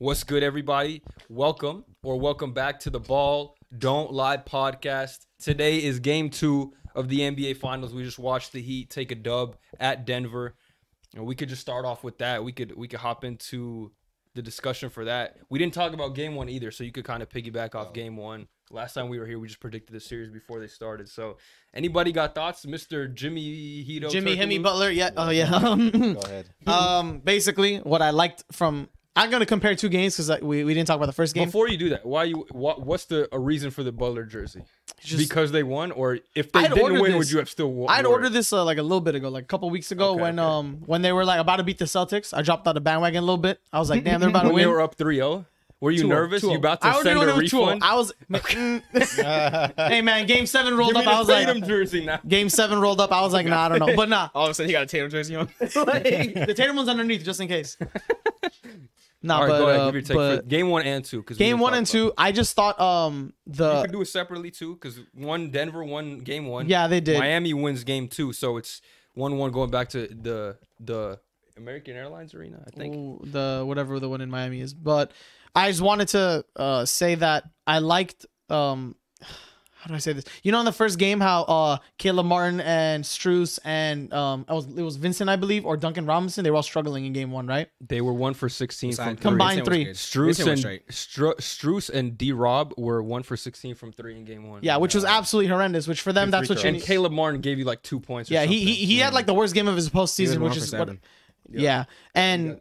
What's good, everybody? Welcome back to the Ball Don't Lie podcast. Today is game 2 of the NBA Finals. We just watched the Heat take a dub at Denver. And we could just start off with that. We could hop into the discussion for that. We didn't talk about game 1 either, so you could kind of piggyback off game 1. Last time we were here, we just predicted the series before they started. So, anybody got thoughts, Mr. Jimmy Hito? Jimmy Hemi Butler, yeah. Oh yeah. Go ahead. Basically, what I liked from I'm gonna compare two games because we didn't talk about the first game. Before you do that, what's a reason for the Butler jersey? Just, because they won, or if they didn't win, would you have still won? I'd ordered this like a little bit ago, like a couple weeks ago, when they were like about to beat the Celtics. I dropped out the bandwagon a little bit. I was like, damn, they're about to win. They were up 3-0. Were you nervous? You about to send a refund? I was. Hey man, Game 7 rolled up. I was like, jersey now. Game 7 rolled up. I was like, nah, I don't know, but nah. All of a sudden, he got a Tatum jersey on. The Tatum one's underneath just in case. Nah, all right, but go ahead, give your take for game 1 and 2. Game 1 and 2, I just thought you could do it separately too, because Denver won game 1. Yeah, they did. Miami wins game 2, so it's 1-1 going back to the American Airlines Arena, I think. Whatever the one in Miami is, but I just wanted to say that I liked how do I say this? You know, in the first game, how Caleb Martin and Strus and it was Vincent, I believe, or Duncan Robinson, they were all struggling in game 1, right? They were 1 for 16 from combined 3. Strus and D Rob were 1 for 16 from 3 in game 1. Yeah, which was absolutely horrendous. Which for them, that's what you need. And Caleb Martin gave you like 2 points. Yeah, he had like the worst game of his postseason, which is what. Yeah, and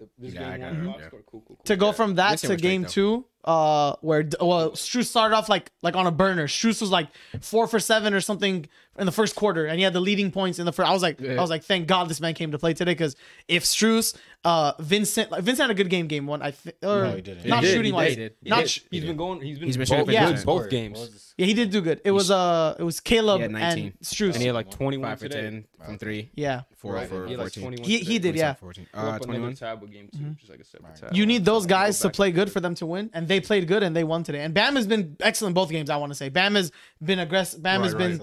to go from that to game 2, where Strus started off like on a burner. Strus was like 4 for 7 or something in the first quarter, and he had the leading points in the first. I was like, thank God this man came to play today, because if Strus, Vincent had a good game 1, I think, or no, he didn't. Not shooting wise. He's been shooting both games. Yeah, he did do good. It was Caleb and Strus, and he had like 21 5 for 10 from 3. Yeah, 4 for 14. He did, yeah. 21. Tab with game 2, just like a separate tab. You need those guys to play good for them to win, and they played good and they won today. And Bam has been excellent both games, I want to say. Bam has been aggressive. Bam has been,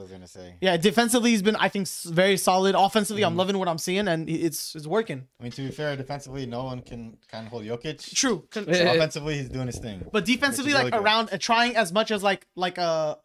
yeah, defensively he's been, I think, very solid. Offensively, I'm loving what I'm seeing, and it's working. I mean, to be fair, defensively, no one can kind of hold Jokic. True. So offensively, he's doing his thing. But defensively, like really around trying as much as like a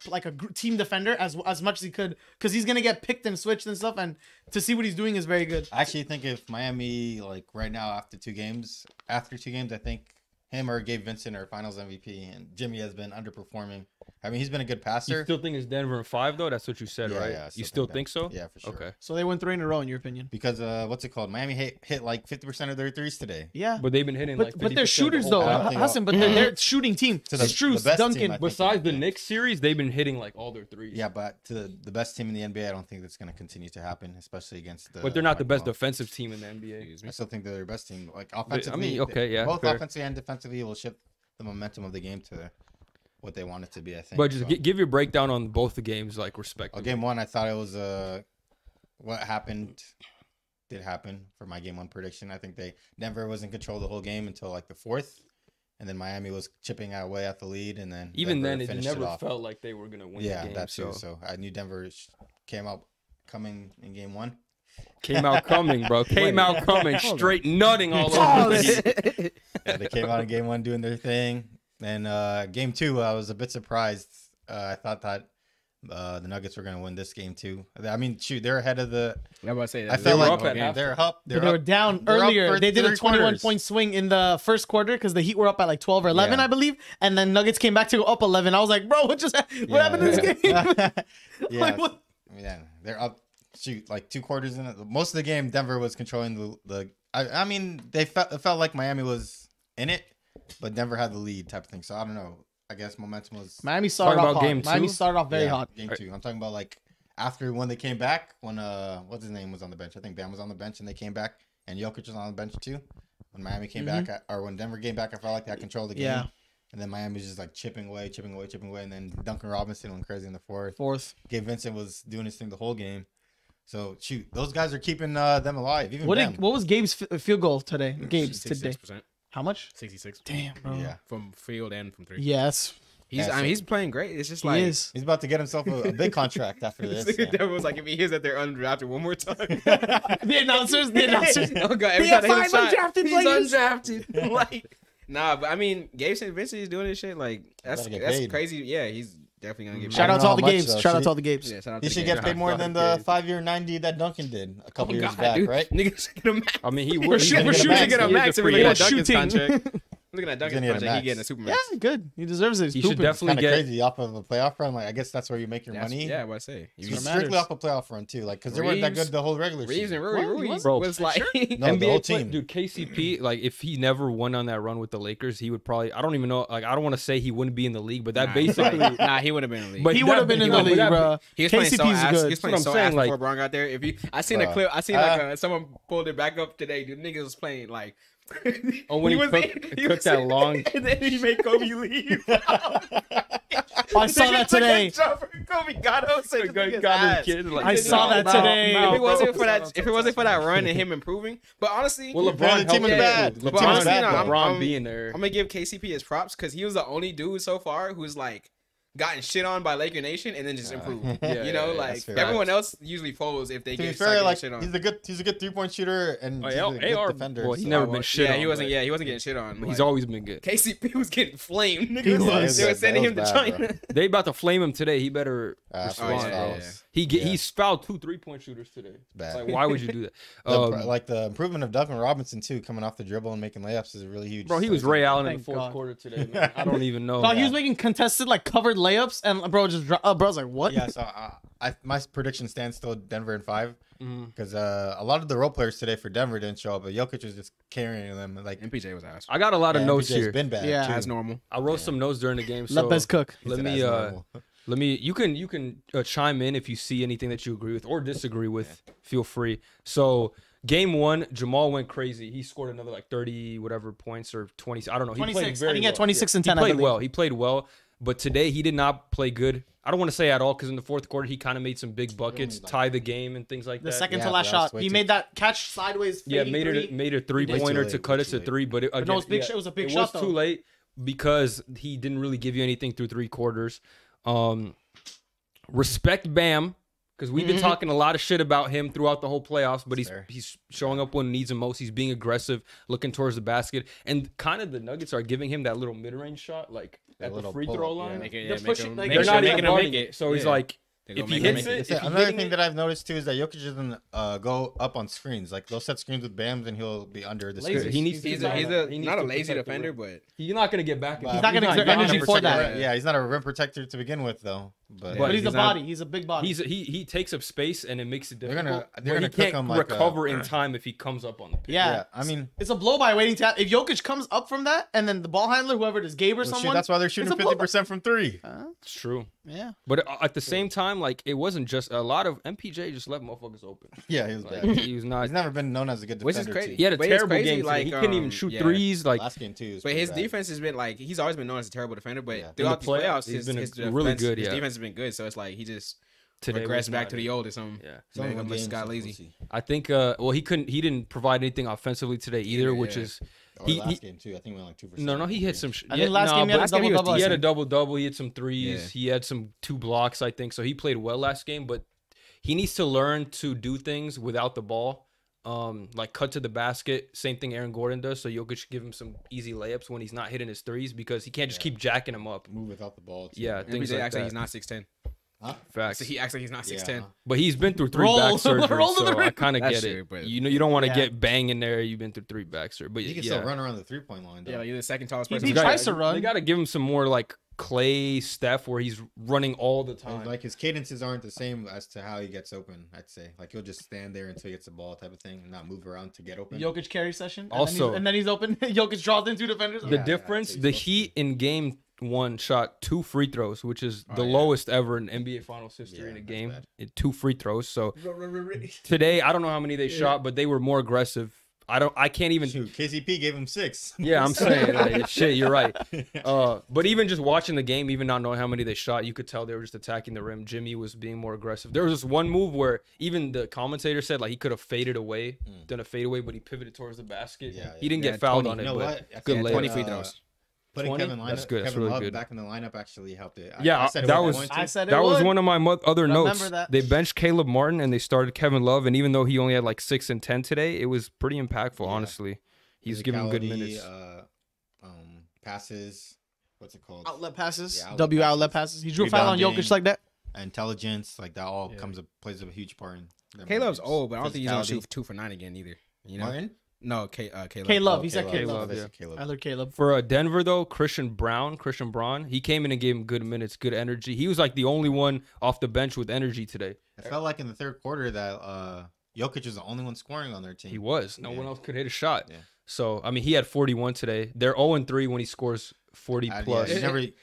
team defender as much as he could, because he's gonna get picked and switched and stuff, and to see what he's doing is very good. I actually think if Miami, like right now after two games, I think him or Gabe Vincent are Finals MVP, and Jimmy has been underperforming. I mean, he's been a good passer. You still think it's Denver in 5 though? That's what you said, right? Yeah. You still think so? Yeah, for sure. Okay. So they won 3 in a row, in your opinion? Because what's it called? Miami hit like 50% of their threes today. Yeah, but they've been hitting but they're shooters though, Hassan. But they're shooting team. Strus, Duncan. Besides the Knicks series, they've been hitting like all their threes. Yeah, but to the best team in the NBA, I don't think that's going to continue to happen, especially against the. But they're not the best defensive team in the NBA. I still think they're their best team. Like offensively, I mean, okay, yeah, both offensively and defensively will shift the momentum of the game to what they want it to be, I think. But just give your breakdown on both the games, like, respectively. Game 1, I thought it was what happened did happen for my game 1 prediction. I think Denver was in control the whole game until like the 4th, and then Miami was chipping away at the lead, and then even Denver then it never felt like they were gonna win. Yeah, the game, that too. So I knew Denver came out coming in game 1. Came out coming, bro. Came out coming, straight nutting all over. Yeah, they came out in game 1 doing their thing. And game 2, I was a bit surprised. I thought that the Nuggets were going to win this game too. I mean, shoot, they're ahead of the. I was about to say that. I felt like they're up. They were down earlier. They did a 21-point swing in the first quarter because the Heat were up at like 12 or 11, I believe, and then Nuggets came back to go up 11. I was like, bro, what happened in this game? Yeah, like, what? Yeah, they're up. Shoot, like 2 quarters in it. Most of the game, Denver was controlling the. I mean, it felt like Miami was in it, but Denver had the lead type of thing. So I don't know. I guess momentum was. Miami started off hot. Miami started off very hot. Game 2. I'm talking about like after when they came back, when what's his name was on the bench. I think Bam was on the bench, and they came back, and Jokic was on the bench too. When Miami came back, or when Denver came back, I felt like they had control of the game. Yeah. And then Miami was just like chipping away, and then Duncan Robinson went crazy in the fourth. Gabe Vincent was doing his thing the whole game. So shoot, those guys are keeping them alive. Even what was Gabe's field goal today? Gabe's today. How much? 66. Damn, bro. Yeah. From field and from 3. Yes. He's playing great. It's just like he's about to get himself a big contract after this. That was like if he hears that they're undrafted one more time. the announcers. Oh god, every time they hit a shot, he's undrafted. Like Nah, but I mean, Gabe St. Vincent is doing this shit. Like that's crazy. Yeah, he's definitely gonna get. Shout out to all the Gabes. Shout out to all the Gabes. Yeah, he should get paid more than the 5-year 90 that Duncan did a couple years back, dude. right? Niggas get a max. I mean, he would. We're shooting get a max if we get Duncan's contract. Looking at Duncan's contract, he getting a super max. Yeah, good. He deserves it. He should definitely get crazy off of a playoff run. Like I guess that's where you make your money. Yeah, what I say. He's strictly off a playoff run too. Like because they weren't that good the whole regular season. Reeves and Rory was like no, the whole team. Dude, KCP, like if he never won on that run with the Lakers, he would probably. I don't even know. Like I don't want to say he wouldn't be in the league, but that basically. Nah, he would have been in the league. But he would have been in the league, bro. He was playing so ass. He was playing so ass like, before Brown got there. If you, I seen a clip. I seen like someone pulled it back up today. Dude, niggas was playing like. Oh, when he took that long, and then he made Kobe leave. I saw that today. Kobe got him. I saw that today. If it wasn't for that run and him improving, but honestly, well, LeBron, the team is bad. LeBron being there. I'm gonna give KCP his props because he was the only dude so far who's like. Gotten shit on by Laker Nation and then just improved. You know, like everyone else usually folds if they get shit on. He's a good 3-point shooter and he's a good defender. Well, he's never been shit on. He wasn't getting shit on. But he's always been good. KCP was getting flamed. He was. They were sending him to China. They about to flame him today. He better respond. He's fouled 2 3-point shooters today. Bad. Like, why would you do that? Like the improvement of Duncan Robinson too, coming off the dribble and making layups is really huge. Bro, he was Ray Allen in the fourth quarter today. Man. I don't even know. He was making contested like covered layups, and bro just I was like, what? Yeah, so my prediction stands still Denver in 5 because a lot of the role players today for Denver didn't show up, but Jokic was just carrying them. Like MPJ was ass. I got a lot of notes here. Been bad, yeah, as normal. I wrote some notes during the game. So let Bez cook. Let me. You can chime in if you see anything that you agree with or disagree with. Feel free. So. Game 1, Jamal went crazy. He scored another like 30 whatever points or 20. I don't know. 26. He played very I think he had 26 and 10. He played well. He played well. But today he did not play good. I don't want to say at all because in the fourth quarter he kind of made some big buckets, tie the game and things like that. The second to last shot, he made that catch sideways. Yeah, made a 3-pointer to cut it to 3. But it was a big shot. It was too late because he didn't really give you anything through 3 quarters. Respect Bam. Because we've been talking a lot of shit about him throughout the whole playoffs, but he's showing up when he needs him most. He's being aggressive, looking towards the basket, and kind of the Nuggets are giving him that little mid-range shot, like at the free throw line. They're not even guarding it. So he's like, if he hits it, another thing that I've noticed too is that Jokic doesn't go up on screens. Like they'll set screens with Bams and he'll be under the screen. He's not a lazy defender, but he's not gonna get back. He's not gonna exert energy for that. Yeah, he's not a rim protector to begin with, though. But he's a body. He's a big body. He takes up space and it makes it difficult. They're gonna he can't recover in time if he comes up on the pitch. Yeah, I mean it's a blow by waiting to happen. If Jokic comes up from that and then the ball handler, whoever it is, Gabe or someone, that's why they're shooting 50% from 3. It's true. Yeah, but at the same time, like it wasn't just a lot of MPJ just let motherfuckers open. Yeah, he was bad. He was not. He's never been known as a good defender. Which is crazy. He had a terrible game. Like he couldn't even shoot threes. Like last game too. But his defense has been like he's always been known as a terrible defender. But throughout the playoffs, his really good. His defense has been good. So it's like he just regressed back to the old or something. Yeah, so just got lazy. I think. Well, he didn't provide anything offensively today either, which is. Last game too. I think we went like 2%. No, he hit some. I think last game he had a double-double. He had some threes. He had some 2 blocks, I think. So he played well last game, but he needs to learn to do things without the ball. Like cut to the basket. Same thing Aaron Gordon does. So Jokic should give him some easy layups when he's not hitting his threes because he can't just keep jacking him up. Move without the ball. Too. Yeah, things like that. Actually, he's not 6'10". Huh? Facts. So he acts like he's not 6'10". But he's been through 3 back surgeries, so I kind of get it. But you know, you don't want to get bang in there. You've been through 3 back surgeries, but he can still run around the 3-point line. Though. Yeah, you're the second tallest person. He tries to run. They got to give him some more like Clay, Steph, where he's running all the time. Like his cadences aren't the same as to how he gets open. I'd say like he'll just stand there until he gets the ball, type of thing, and not move around to get open. Jokic carry session. Also, and then he's open. Jokic draws in 2 defenders. The difference, the Heat in game 1 shot 2 free throws, which is the lowest ever in NBA Finals history in a game. 2 free throws. So today, I don't know how many they shot, but they were more aggressive. I can't even. Shoot, KCP gave him 6. Yeah, I'm saying like, shit. You're right. But even just watching the game, even not knowing how many they shot, you could tell they were just attacking the rim. Jimmy was being more aggressive. There was this one move where even the commentator said like he could have faded away, done a fadeaway, but he pivoted towards the basket. He didn't get fouled on it. But good layup. 20 free throws. Putting Kevin that's good. That's really good. Back in the lineup actually helped it. Yeah, that was one of my other notes. That. They benched Caleb Martin and they started Kevin Love, and even though he only had like 6 and 10 today, it was pretty impactful. Honestly, he's giving him good minutes. passes. What's it called? Outlet passes. Yeah, outlet passes. He drew a foul on Jokic like that. Intelligence, like that all plays a huge part in. Caleb's old, but I don't think he's gonna shoot 2 for 9 again either. You know? Martin? No, Caleb. Caleb. He said Caleb. Caleb. I heard Caleb. For Denver though, Christian Braun, he came in and gave him good minutes, good energy. He was like the only one off the bench with energy today. It felt like in the third quarter that Jokic was the only one scoring on their team. He was. No one else could hit a shot. Yeah. So I mean, he had 41 today. They're 0-3 when he scores 40 plus. Yeah,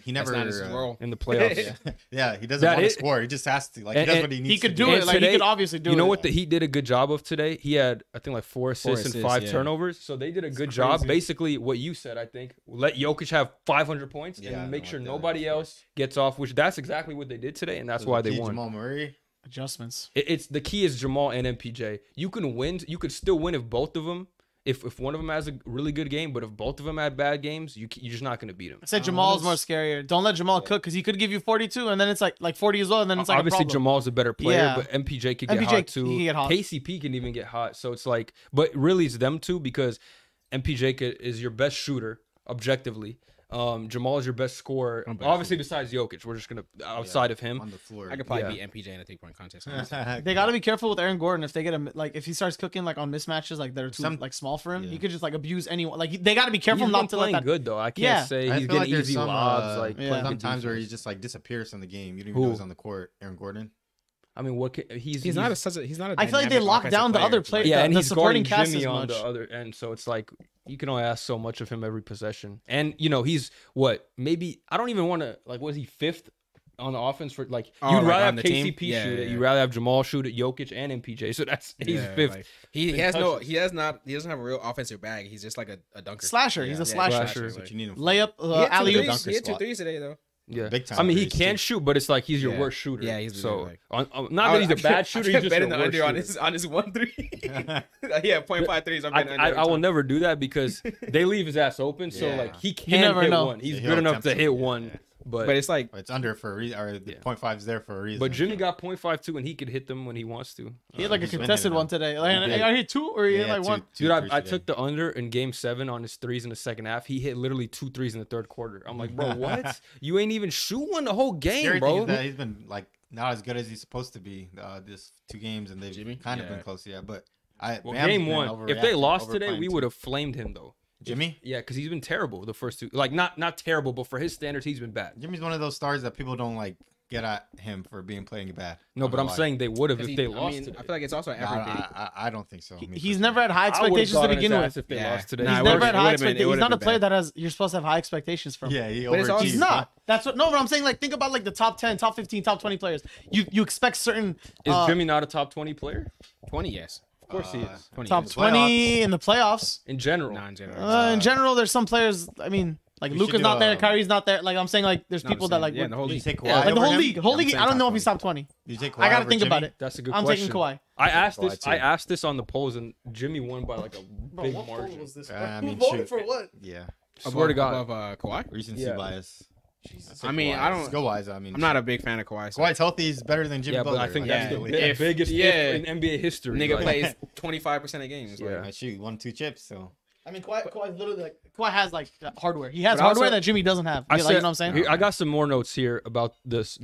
he never in the playoffs. Yeah, he doesn't want to score. He just has to. Like he does what he needs. He could to do it. Like today, he could obviously do it. You know what the Heat did a good job of today? He had I think like 4 assists and 5 turnovers. So they did a good job. Basically, what you said, I think, let Jokic have 500 points and make sure nobody else gets off. Which that's exactly what they did today, and that's why they won. Jamal Murray. Adjustments. It's the key is Jamal and MPJ. You can win. You could still win if both of them. If one of them has a really good game, but if both of them had bad games, you're just not going to beat him. I said Jamal's more scarier. Don't let Jamal cook because he could give you 42 and then it's like 40 as well, and then it's like obviously Jamal's a better player, but MPJ could get hot too. He get hot. KCP can even get hot. So it's like, but really it's them two because MPJ is your best shooter objectively. Jamal is your best scorer, obviously besides Jokic. We're just gonna outside of him on the floor. I could probably beat MPJ in a 3-point contest. They got to be careful with Aaron Gordon if they get him. Like if he starts cooking like on mismatches, like that are too like small for him, he could just like abuse anyone. Like they got to be careful not to let that. Good though. I can't say he's getting easy lobs. Like sometimes where he just like disappears from the game. You don't even know he's on the court. Aaron Gordon. I mean, he's not a. I feel like they lock down the other players. Yeah, and he's supporting guarding Jimmy on the other end, so it's like you can only ask so much of him every possession. And you know, he's maybe I don't even want to like. Was he 5th on the offense for like? You'd rather have KCP shoot it. You'd rather have Jamal shoot it, Jokic and MPJ. So he's 5th. Like, he doesn't have a real offensive bag. He's just like a dunker slasher. He's a slasher. That's what you need him for. Layup, alley-oop. He had 2 threes today though. Yeah, big time. I mean, he can shoot, but it's like he's your worst shooter. Yeah, he's so not that he's a bad shooter. He's just betting the worst under shooter. on his 1 3. Yeah, 0.5 threes. I will never do that because they leave his ass open. So like he can hit one. He's good enough to hit one. But it's like it's under for a reason, or the 0.5 is there for a reason. But Jimmy got 0.5 too, and he could hit them when he wants to. He had like a contested one today. Like, I hit 2 or he hit like 1. Dude, I took the under in Game 7 on his threes in the second half. He hit literally 2 threes in the third quarter. I'm like, bro, what? You ain't even shoot one the whole game, bro. That he's been like not as good as he's supposed to be this 2 games, and they've kind of been close, But Game 1, if they lost today, we would have flamed him though. Jimmy? Yeah, because he's been terrible the first 2. Like not terrible, but for his standards, he's been bad. Jimmy's one of those stars that people don't like get at him for playing bad. No, but I'm saying they would have if they lost today. I feel like it's also everything. I don't think so. He's never had high expectations to begin with. If they lost today. He's never had high expectations. He's not a player that you're supposed to have high expectations from. Yeah, he's not. That's what. No, but I'm saying like think about like the top 10, top 15, top 20 players. You expect certain. Is Jimmy not a top 20 player? 20, yes. Of course he is. Top 20 in the playoffs. In general. In general, there's some players. I mean, like Luka's not there, Kyrie's not there. Like I'm saying, like there's people that like. Yeah, the whole league. Like the whole league. I don't know if he's top 20. You take Kawhi I gotta think about it. That's a good question. I'm taking Kawhi. I asked this on the polls, and Jimmy won by like a big margin. What was this? I mean, voted for what? Yeah. Swear to God. Above Kawhi? Recency bias. Jesus. I mean, I don't. Skill wise, I mean, I'm not a big fan of Kawhi. Kawhi's healthy. He's better than Jimmy Butler. But I think that's the biggest if in NBA history. Nigga plays 25% of games. Yeah, I shoot 1, 2 chips. So I mean, Kawhi's literally like Kawhi has like hardware. He has hardware that Jimmy doesn't have. You know what I'm saying? I got some more notes here about this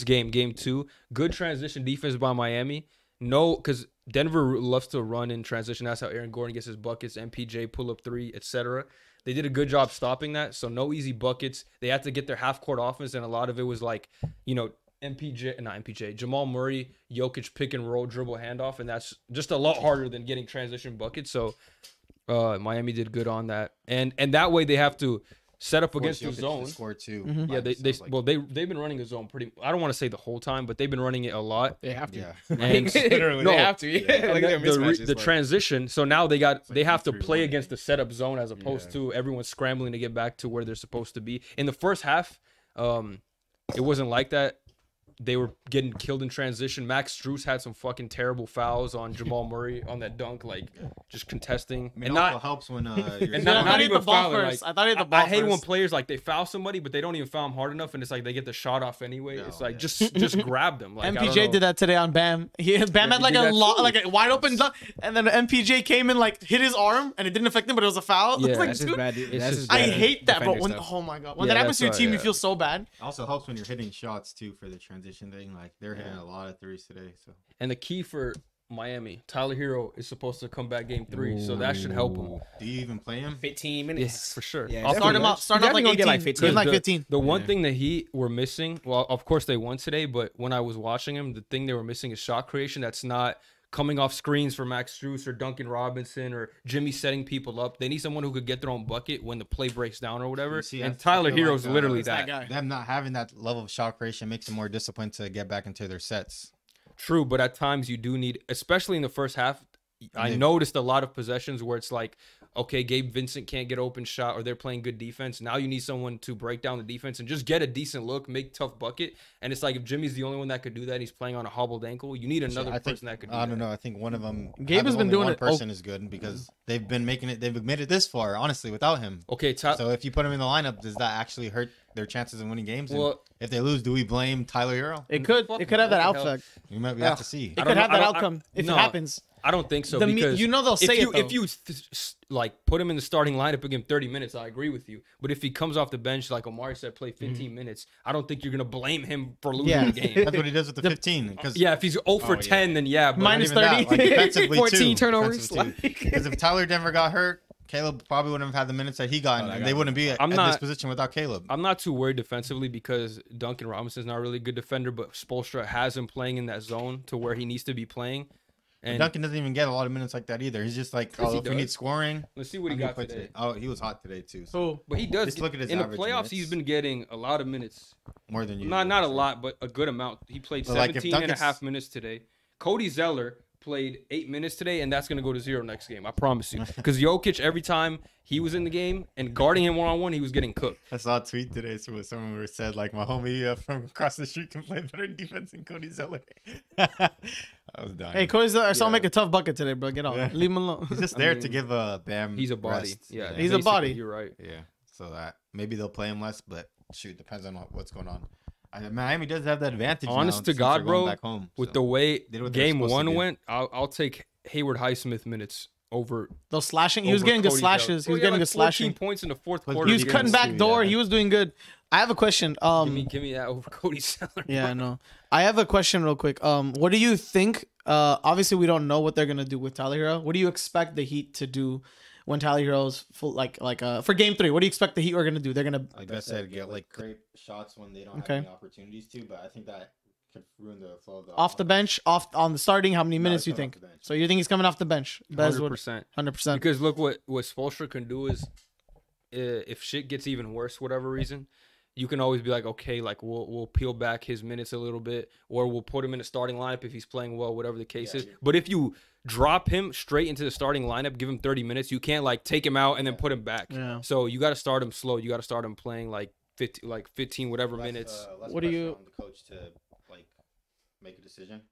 game, Game 2. Good transition defense by Miami. No, because Denver loves to run in transition. That's how Aaron Gordon gets his buckets, MPJ pull up 3, etc. They did a good job stopping that. So no easy buckets. They had to get their half court offense, and a lot of it was like, Jamal Murray, Jokic pick and roll, dribble handoff, and that's just a lot harder than getting transition buckets. So Miami did good on that, and that way they have to set up against the zone. Score too. Mm-hmm. Yeah, they've been running a zone pretty. I don't want to say the whole time, but they've been running it a lot. They have to. Yeah. And literally, they have to. Yeah. Like the transition. So now they have to play against the setup zone as opposed to everyone scrambling to get back to where they're supposed to be. In the first half, it wasn't like that. they were getting killed in transition. Max Strus had some fucking terrible fouls on Jamal Murray on that dunk, like just contesting. I mean, it also helps when and not even fouling. Like, I thought he had the ball I hate when players like they foul somebody, but they don't even foul him hard enough, and it's like they get the shot off anyway. It's like just grab them. Like, MPJ did that today on Bam. Bam had like a wide open dunk, and then MPJ came in like hit his arm, and it didn't affect him, but it was a foul. Yeah, like, that's just bad. I hate that, bro. Oh my god, when that happens to your team, you feel so bad. It also helps when you're hitting shots too for the transition thing. Like they're hitting a lot of threes today. So and the key for Miami, Tyler Hero is supposed to come back game 3, so that should help him. Do you even play him? 15 minutes. Yes, for sure. Yeah, I'll start him out. Start off like 18. Like 15. Like 15. The one thing that Heat were missing, well, of course they won today, but when I was watching him, the thing they were missing is shot creation. That's not coming off screens for Max Strus or Duncan Robinson or Jimmy setting people up. They need someone who could get their own bucket when the play breaks down or whatever. And Tyler Hero's literally that guy. Them not having that level of shot creation makes them more disciplined to get back into their sets. True, but at times you do need, especially in the first half, I noticed a lot of possessions where it's like, okay, Gabe Vincent can't get open shot or they're playing good defense. Now you need someone to break down the defense and just get a decent look, make tough bucket. And it's like if Jimmy's the only one that could do that and he's playing on a hobbled ankle, you need another person that could do that. I don't know. I think one of them, Gabe has been doing it. One person is good because they've been making it. They've admitted this far, honestly, without him. Okay, so if you put him in the lineup, does that actually hurt their chances of winning games? Well, and if they lose, do we blame Tyler Hero? It could have that outfit. We have to see. It could have that outcome if it happens. I don't think so because they'll say it though. If you like put him in the starting lineup and give him 30 minutes, I agree with you. But if he comes off the bench, like Omari said, play 15 minutes, I don't think you're gonna blame him for losing the game. That's what he does with the 15. If he's 0 for 10, then yeah, but minus 30, defensively 14 turnovers. Because if Tyler Denver got hurt, Caleb probably wouldn't have had the minutes that he got, and they wouldn't be at this position without Caleb. I'm not too worried defensively because Duncan Robinson's not really a good defender, but Spoelstra has him playing in that zone to where he needs to be playing. And Duncan doesn't even get a lot of minutes like that either. He's just like, if we need scoring. Let's see what he got today. Oh, he was hot today too. So. But he does. Just look at his in the average playoffs, minutes. he's been getting a lot of minutes. More than you. Not a lot, but a good amount. He played 17 and a half minutes today. Cody Zeller played 8 minutes today, and that's going to go to 0 next game. I promise you. Because Jokic, every time he was in the game and guarding him one-on-one, he was getting cooked. I saw a tweet today where someone said, like, my homie from across the street can play better defense than Cody Zeller. I was dying. Hey, Cody Zeller, I saw him make a tough bucket today, bro. Get off. Leave him alone. He's just there to give Bam He's a body. rest. Yeah, he's a body. You're right. Yeah. So that maybe they'll play him less, but shoot, depends on what's going on. Miami does have that advantage. Honest to God, bro, with the way game 1 went, I'll take Hayward Highsmith minutes over those slashing. He was getting good slashes. He was getting good slashing. 14 points in the fourth quarter. He was cutting back door. He was doing good. I have a question. Give me that over Cody Zeller. Yeah, I know. I have a question real quick. What do you think? Obviously, we don't know what they're gonna do with Tyler Hero. What do you expect the Heat to do when Tyler Hero's full? Like for Game 3, what do you expect the Heat are gonna do? They're gonna, like I said, get like great shots when they don't have any opportunities to. But I think that could ruin the flow of the off the bench, off on the starting. How many minutes do you think? So you think he's coming off the bench? 100%. 100%. Because look, what Spoelstra can do is, if shit gets even worse, whatever reason, you can always be like, okay, like we'll peel back his minutes a little bit, or we'll put him in a starting lineup if he's playing well, whatever the case is. But if you drop him straight into the starting lineup, give him 30 minutes, you can't like take him out and then put him back. Yeah. So you got to start him slow. You got to start him playing like 15 whatever minutes. What do you on the coach to like make a decision?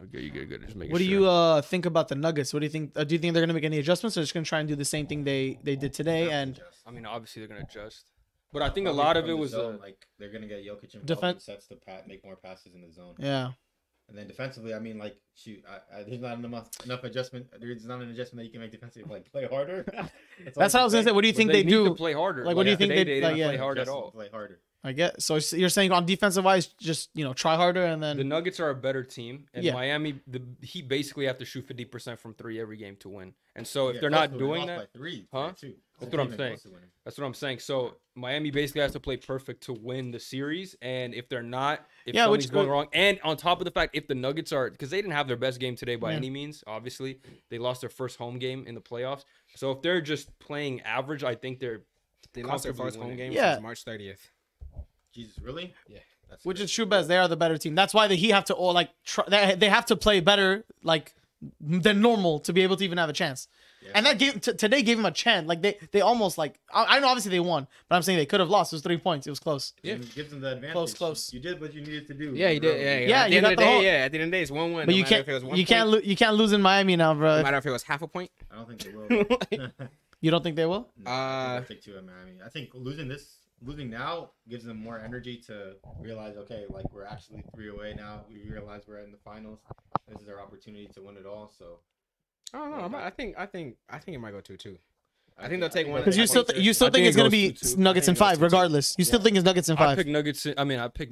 Okay, you good. Just make what do you think about the Nuggets? What do you think? Do you think they're gonna make any adjustments, or just gonna try and do the same thing they did today? And I mean, obviously they're gonna adjust. But I think a lot of it was like they're gonna get Jokic involved in sets to make more passes in the zone. Yeah. And then defensively, I mean, like, shoot, there's not enough adjustment. There's not an adjustment that you can make defensively. Like, play harder. That's what I was gonna say. What do you think they do? To play harder. Like, what do you think they like? Play hard at all. Play harder. I get. So you're saying on defensive wise, just try harder, and then the Nuggets are a better team, and Miami, the Heat basically have to shoot 50% from 3 every game to win. And so if they're not doing that, that's what I'm saying. That's what I'm saying. So Miami basically has to play perfect to win the series, and if they're not, if something's going wrong, and on top of the fact, if the Nuggets are, because they didn't have their best game today by any means, obviously they lost their first home game in the playoffs. So if they're just playing average, I think they lost their first home game since March 30th. Jesus, really? Yeah. Which is true, Bez. They are the better team. That's why the Heat have to they have to play better, like than normal to be able to even have a chance. Yeah. And that game today gave him a chance. Like they almost like I know obviously they won, but I'm saying they could have lost. It was 3 points. It was close. Yeah, it gives them the advantage. Close. You did what you needed to do. Yeah, you did. Yeah, at the end of the day, at the end of the day, it's 1-1. But you can't lose in Miami now, bro. No matter if it was half a point. I don't think they will. You don't think they will? No, I think 2 in Miami. I think losing now gives them more energy to realize, okay, like we're actually 3 away now. We realize we're in the finals. This is our opportunity to win it all. So I don't know. I think it might go 2-2. I think they'll take one. Because you still think it's gonna be Nuggets in 5, regardless. You still think it's Nuggets in 5. I picked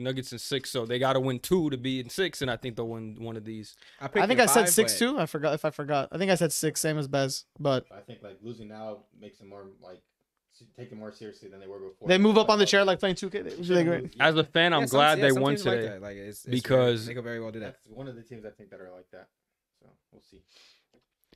Nuggets in 6, so they got to win 2 to be in 6, and I think they'll win one of these. I think I said 6 too. I forgot. I think I said 6, same as Bez. But I think like losing now makes them more like take it more seriously than they were before. They move up on the chair like playing 2K. As a fan, I'm glad they won today. Because they could very well do that. That's one of the teams I think that are like that. So we'll see.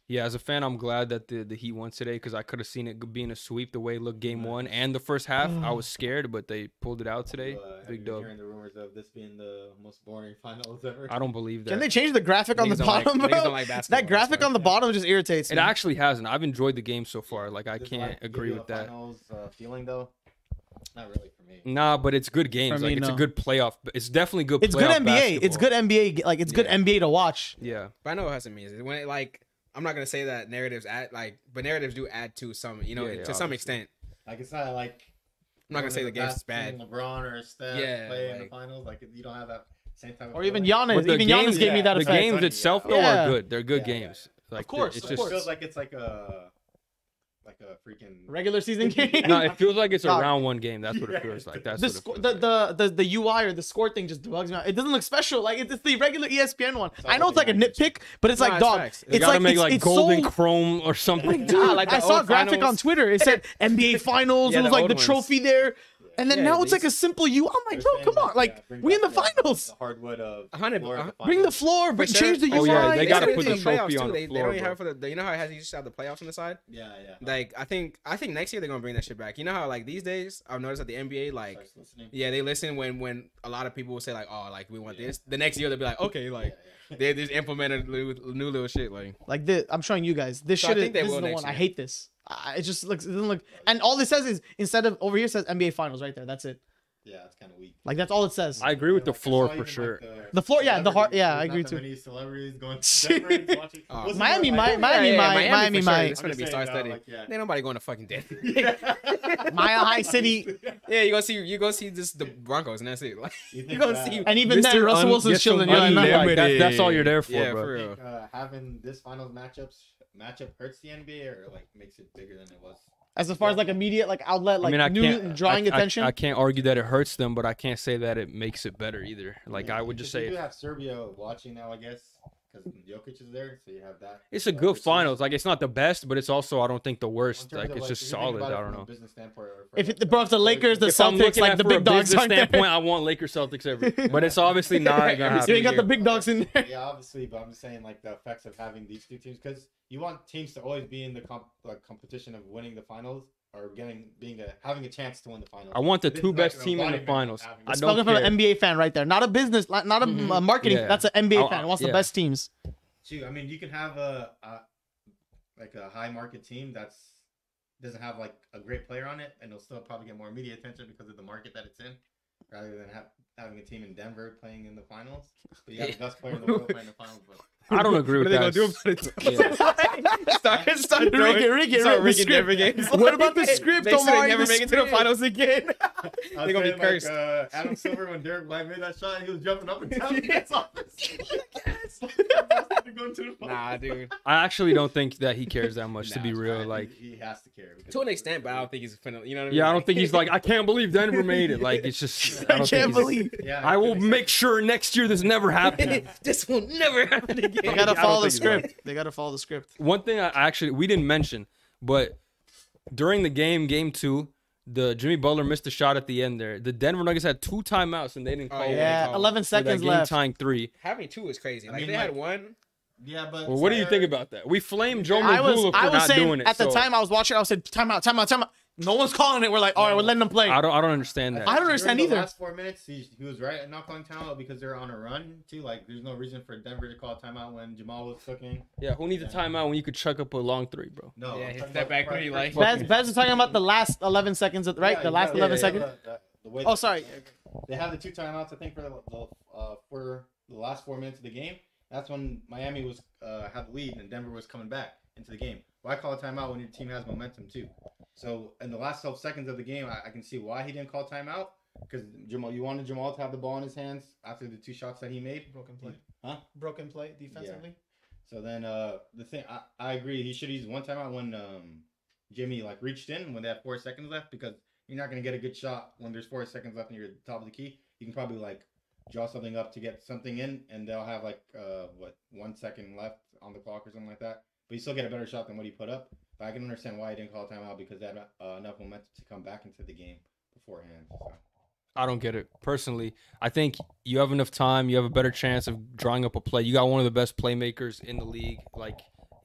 Yeah, as a fan, I'm glad that the Heat won today because I could have seen it being a sweep the way it looked game 1 and the first half. I was scared, but they pulled it out today. Big dub. Hearing the rumors of this being the most boring finals ever. I don't believe that. Can they change the graphic on the bottom, bro? That graphic on the bottom just irritates me. It actually hasn't. I've enjoyed the game so far. Like I can't agree with that. Finals feeling though. Not really for me. Nah, but it's good games. Like it's a good playoff. It's definitely good. It's good NBA. Basketball. It's good NBA. Like it's good NBA to watch. Yeah, but I know what Hassan means. When it like. I'm not gonna say that narratives but narratives do add to some, to some extent. Like it's not like I'm not gonna say the game's bad. LeBron or Steph play in the finals, like you don't have that same type of. Or even Giannis. Even Giannis gave me that effect. The games itself though are good. They're good games. Like, of course, it just feels like it's like a freaking regular season game. No, it feels like it's a round 1 game. That's what it feels like. That's the UI or the score thing just bugs me out. It doesn't look special. Like it's the regular ESPN one. I know it's like a nitpick, but it's like dog. It's like make like golden chrome or something. Dude, I saw a graphic on Twitter. It said NBA Finals. It was like the trophy there. And then now it's like a simple U. I'm like, bro, come on. Like, we in the finals. The hardwood of bring the floor, but change the UI. Oh, yeah, they got to put the trophy on the floor. They don't even have for the, you know how it has, you just have the playoffs on the side? Yeah. Like, I think next year they're going to bring that shit back. You know how, like, these days, I've noticed that the NBA, like, they listen when a lot of people will say, like, oh, like, we want this. The next year, they'll be like, okay, like, they just implemented new little shit. Like this, I'm showing you guys. This shit is the one. I hate this. It just looks, it doesn't look, and all this says is, instead of, over here says NBA Finals right there. That's it. Yeah, it's kind of weak. Like that's all it says. I agree with the floor for sure. The floor, yeah, the heart, yeah, I agree too. Many celebrities going to Denver watching. Miami. It's gonna be star-studded. Ain't nobody going to fucking Denver. Mile High City. Yeah, you go see this the Broncos and that's it. Like you gonna see. And even then, Russell Wilson's chilling. That's all you're there for, bro. For real. Having this finals matchup hurts the NBA or like makes it bigger than it was. As far as like immediate like outlet, like drawing attention. I can't argue that it hurts them, but I can't say that it makes it better either. Like I would just say, you have Serbia watching now, I guess, because Jokic is there, so you have that. It's a good finals. Like it's not the best, but it's also I don't think the worst. Like it's just solid. I don't know. If the Lakers, the Celtics, like the big dogs aren't there. I want Lakers Celtics every, but it's obviously not gonna happen. So you got the big dogs in there. Yeah, obviously, but I'm just saying like the effects of having these two teams because you want teams to always be in the competition of winning the finals. Or having a chance to win the finals. I want the 2 best team in the finals. I don't care. From an NBA fan right there, not a business, not a marketing. Yeah. That's an NBA fan. Wants the best teams. Shoot, I mean, you can have a high market team that's doesn't have like a great player on it, and it'll still probably get more media attention because of the market that it's in, rather than having a team in Denver playing in the finals. But you have the best player in the world playing the finals. But I don't agree with that. What are they gonna do about it? Start rigging Denver games. What about the script? They never make it to the finals again. They're gonna be cursed. Like, Adam Silver when Derek White made that shot, he was jumping up and down. Nah, dude. I actually don't think that he cares that much. To be real, like he has to care to an extent, but I don't think he's finna. You know what I mean? Yeah, I don't think he's like I can't believe Denver made it. Like it's just I can't believe. Yeah, I will make sure next year this never happens. This will never happen again. They gotta follow the script. They gotta follow the script. One thing we didn't mention, but during the game 2, the Jimmy Butler missed a shot at the end there. The Denver Nuggets had 2 timeouts and they didn't call. Yeah, 11 seconds left. Tying 3. Having 2 is crazy. Like they had 1. Yeah, but well, what do you think about that? We flamed Joe Mazzulla for not doing it. At the time I was watching, I said timeout. No one's calling it. We're like, all right, we're letting them play. I don't understand that. I don't understand either. The last 4 minutes, he was right at not calling timeout because they're on a run too. Like, there's no reason for Denver to call timeout when Jamal was cooking. Yeah, who needs a timeout when you could chuck up a long three, bro? No, yeah, step back when he like. Bez is talking about the last 11 seconds, right? Yeah, the last 11 seconds. The way Sorry. They have the 2 timeouts, I think, for the last 4 minutes of the game. That's when Miami was had the lead and Denver was coming back into the game. Why call a timeout when your team has momentum too? So in the last 12 seconds of the game, I can see why he didn't call timeout. Because you wanted Jamal to have the ball in his hands after the 2 shots that he made. Broken play. Huh? Broken play defensively. Yeah. So then the thing, I agree. He should use 1 timeout when Jimmy like reached in when they had 4 seconds left, because you're not going to get a good shot when there's 4 seconds left and you're at the top of the key. You can probably like draw something up to get something in, and they'll have like 1 second left on the clock or something like that. But you still get a better shot than what he put up. But I can understand why he didn't call timeout, because they had enough momentum to come back into the game beforehand. So. I don't get it. Personally, I think you have enough time. You have a better chance of drawing up a play. You got one of the best playmakers in the league. Like,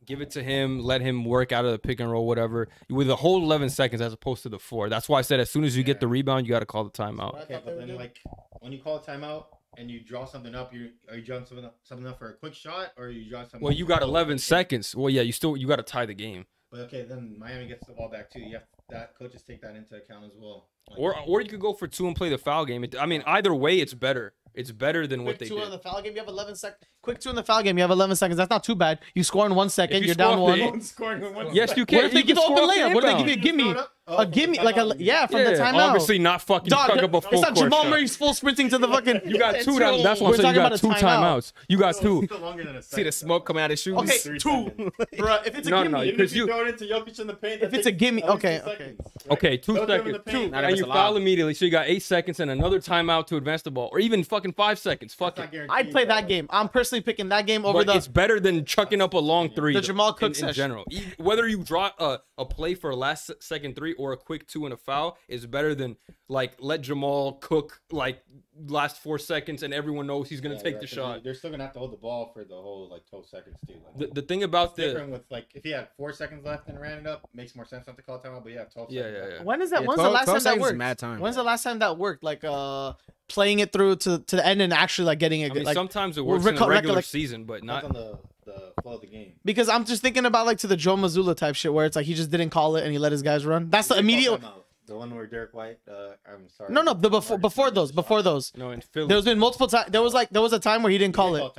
give it to him. Let him work out of the pick and roll, whatever. With the whole 11 seconds as opposed to the 4. That's why I said as soon as you get the rebound, you got to call the timeout. Okay, but then like when you call a timeout and you draw something up, are you drawing something up for a quick shot, or are you drawing something? Well, you got 11 seconds. Well, yeah, you got to tie the game. But okay, then Miami gets the ball back too. You have that coaches take that into account as well. Like, or you could go for 2 and play the foul game. I mean, either way, it's better. It's better than what they did. Quick 2 in the foul game, you have 11 seconds. Quick 2 in the foul game, you have 11 seconds. That's not too bad. You score in 1 second, you're down 1. Yes, you can. What if they give an open layup? What if they give me a gimme? Like from the timeout. Obviously not fucking chuck up a full it's not court Jamal shot. Murray's full sprinting to the fucking. You got 2 timeouts. That's what I'm saying. You got 2 timeouts. You got 2. See the smoke coming out of his shoes. Okay, 2. Bro, if it's a gimme. No, because you throw it into Jokic in the paint. If it's a gimme, okay. Okay, 2 seconds. And you foul immediately, so you got 8 seconds and another timeout to advance the ball, or even fucking 5 seconds. Fuck it. I'd play that game. I'm personally picking that game over It's better than chucking up a long 3. The Jamal Cook in session. general. Whether you draw a play for a last second 3 or a quick 2 and a foul is better than like let Jamal cook like last 4 seconds and everyone knows he's gonna take the shot. They're still gonna have to hold the ball for the whole like 12 seconds too. Like, the thing about different with like if he had 4 seconds left and ran it up, makes more sense not to call timeout. But you have 12 seconds. Yeah. When is that? When's the last time that worked? Mad time. When's the last time that worked? Like playing it through to the end and actually like getting it. I mean, like sometimes it works in a regular season, but not on the flow of the game. Because I'm just thinking about like to the Joe Mazzulla type shit where it's like he just didn't call it and he let his guys run. That's the immediate. The one where Derek White. I'm sorry. No, the before those. No, in Philly. There's been multiple times. There was a time where he didn't call it.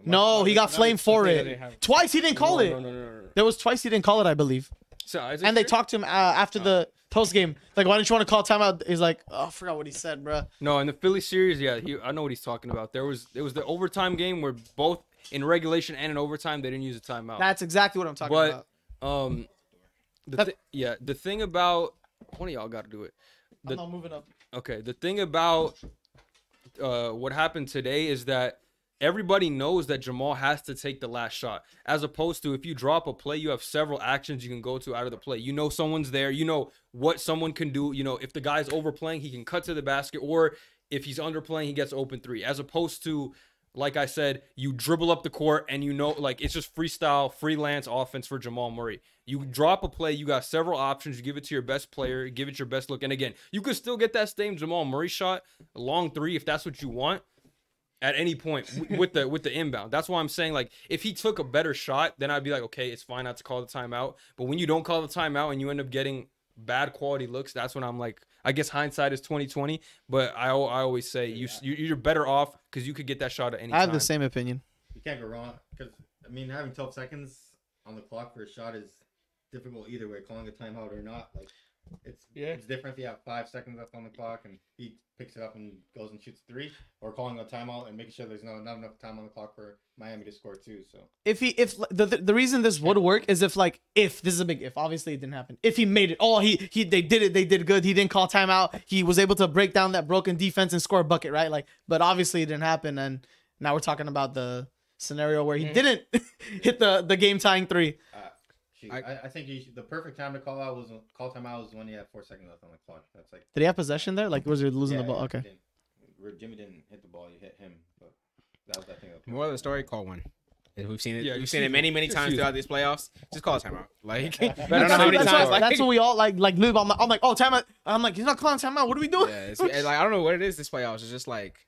No, he got flamed for it. Twice he didn't call it. No. There was twice he didn't call it, I believe. So, and they talked to him after the post game. Like, why didn't you want to call timeout? He's like, oh, I forgot what he said, bro. No, in the Philly series, yeah, I know what he's talking about. It was the overtime game where both in regulation and in overtime they didn't use a timeout. That's exactly what I'm talking about. The thing about one of y'all got to do it. I'm not moving up. Okay, the thing about what happened today is that everybody knows that Jamal has to take the last shot, as opposed to if you drop a play, you have several actions you can go to out of the play. You know someone's there. You know what someone can do. You know if the guy's overplaying, he can cut to the basket, or if he's underplaying, he gets open 3. As opposed to, like I said, you dribble up the court and you know, like it's just freestyle, freelance offense for Jamal Murray. You drop a play, you got several options. You give it to your best player, give it your best look. And again, you could still get that same Jamal Murray shot, a long 3, if that's what you want, at any point with the inbound. That's why I'm saying, like, if he took a better shot, then I'd be like, okay, it's fine not to call the timeout. But when you don't call the timeout and you end up getting bad quality looks, that's when I'm like, I guess hindsight is 20/20. But I always say you're better off because you could get that shot at any time. I have the same opinion. You can't go wrong because I mean having 12 seconds on the clock for a shot is difficult either way, calling a timeout or not. Like it's different if you have 5 seconds left on the clock and he picks it up and goes and shoots 3, or calling a timeout and making sure there's not enough time on the clock for Miami to score 2. So if the reason this would work is if this is a big if, obviously it didn't happen. If he made it, they did good. He didn't call timeout. He was able to break down that broken defense and score a bucket, right? Like, but obviously it didn't happen, and now we're talking about the scenario where he didn't hit the game tying 3. I think the perfect time to call timeout was when he had 4 seconds left on the clock. That's like. Did he have possession there? Like, was he losing the ball? Okay. Jimmy didn't hit the ball. You hit him. But that was that thing. More of the story. Call one. And we've seen it. Yeah, we've seen it many times throughout these playoffs. Just call a timeout. Like, I don't That's know how many times. that's what we all like. I'm like, oh, timeout. I'm like, he's not calling timeout. What are we doing? Yeah, it's like I don't know what it is. This playoffs. It's just like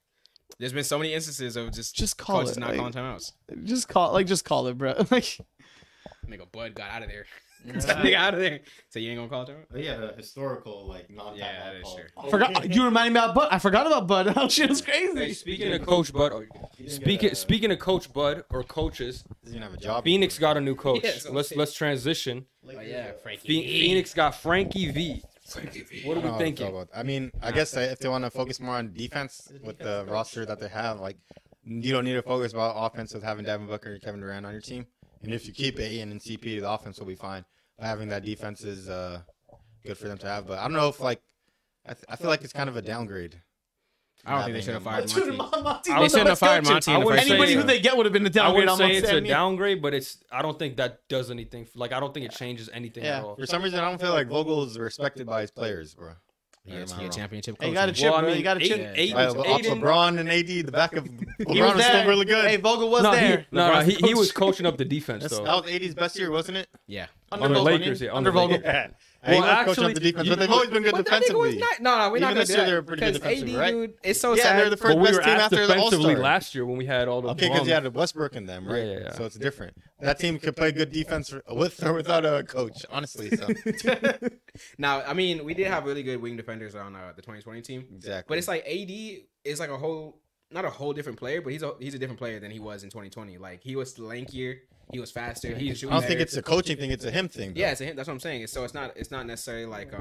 there's been so many instances of just call coaches it. not calling timeouts. Just call it, bro. Like, Nigga, Bud got out of there. Nigga out of there. So you ain't gonna call timeout? But yeah, the historical like non. Yeah, that is true. I forgot. You reminded me about Bud. I forgot about Bud. Oh shit, it's crazy. Hey, speaking of Coach Bud, speaking of Coach Bud or coaches, Does he have a job? Phoenix got a new coach. Yeah, so let's transition. Oh yeah, Frankie. Phoenix got Frankie V. What are we I thinking? I mean, I guess if they want to focus more on defense with the roster that they have, like you don't need to focus about offense with having Devin Booker and Kevin Durant on your team. And if you keep Ayton and CP, the offense will be fine. But having that defense is good for them to have. But I don't know if like I feel like it's kind of a downgrade. I don't think they should have fired Dude, Monty. Monty They shouldn't have fired Monty. In the first Anybody place. who they get would have been a I downgrade. wouldn't say almost. it's a downgrade, but I don't think that does anything. Like I don't think it changes anything Yeah. at all. For some reason, I don't feel like Vogel is respected by his players, bro. Yeah, to be a championship Hey, coach. you got to chip, Well, I bro. mean, You got to chip. LeBron and AD, the back of He LeBron was was still there. really good. Hey, Vogel was No, there. he was coaching up the defense That though. was AD's best year, wasn't it? Yeah. Under On the Vogel. Lakers, yeah, Under on the Vogel. Lakers. He Well, was coaching actually, up the defense, but they've always been good But that nigga was defensively. not. No, we're Even not gonna this do year that. they were pretty good Because defensively, AD, right? dude, it's so Yeah, sad. they're the first But we best were team ass after the defensively All-Star. last year when we had all the Okay, because bums. you had Westbrook in them, right? Yeah. So it's different. That team could play good defense with or without a coach, honestly. So Now, I mean, we did have really good wing defenders on the 2020 team. exactly. But it's like AD is like not a whole different player, but he's a different player than he was in 2020. Like he was lankier, he was faster. He I don't think it's a coaching thing; it's a him thing. Though. Yeah, it's a him. That's what I'm saying. So it's not necessarily like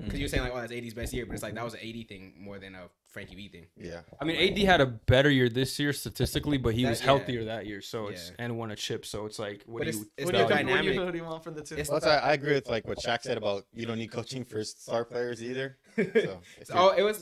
because you're saying like, oh, that's AD's best year, but it's like that was an AD thing more than a Frankie V thing. Yeah. I mean, AD had a better year this year statistically, but he That- was yeah. healthier that year, so it's Yeah. and won a chip. So it's like, what But do you? it's What the do you dynamic. What do you want from the two? It's- Plus, I agree with like what Shaq said about you don't need coaching for star players either. So it's It's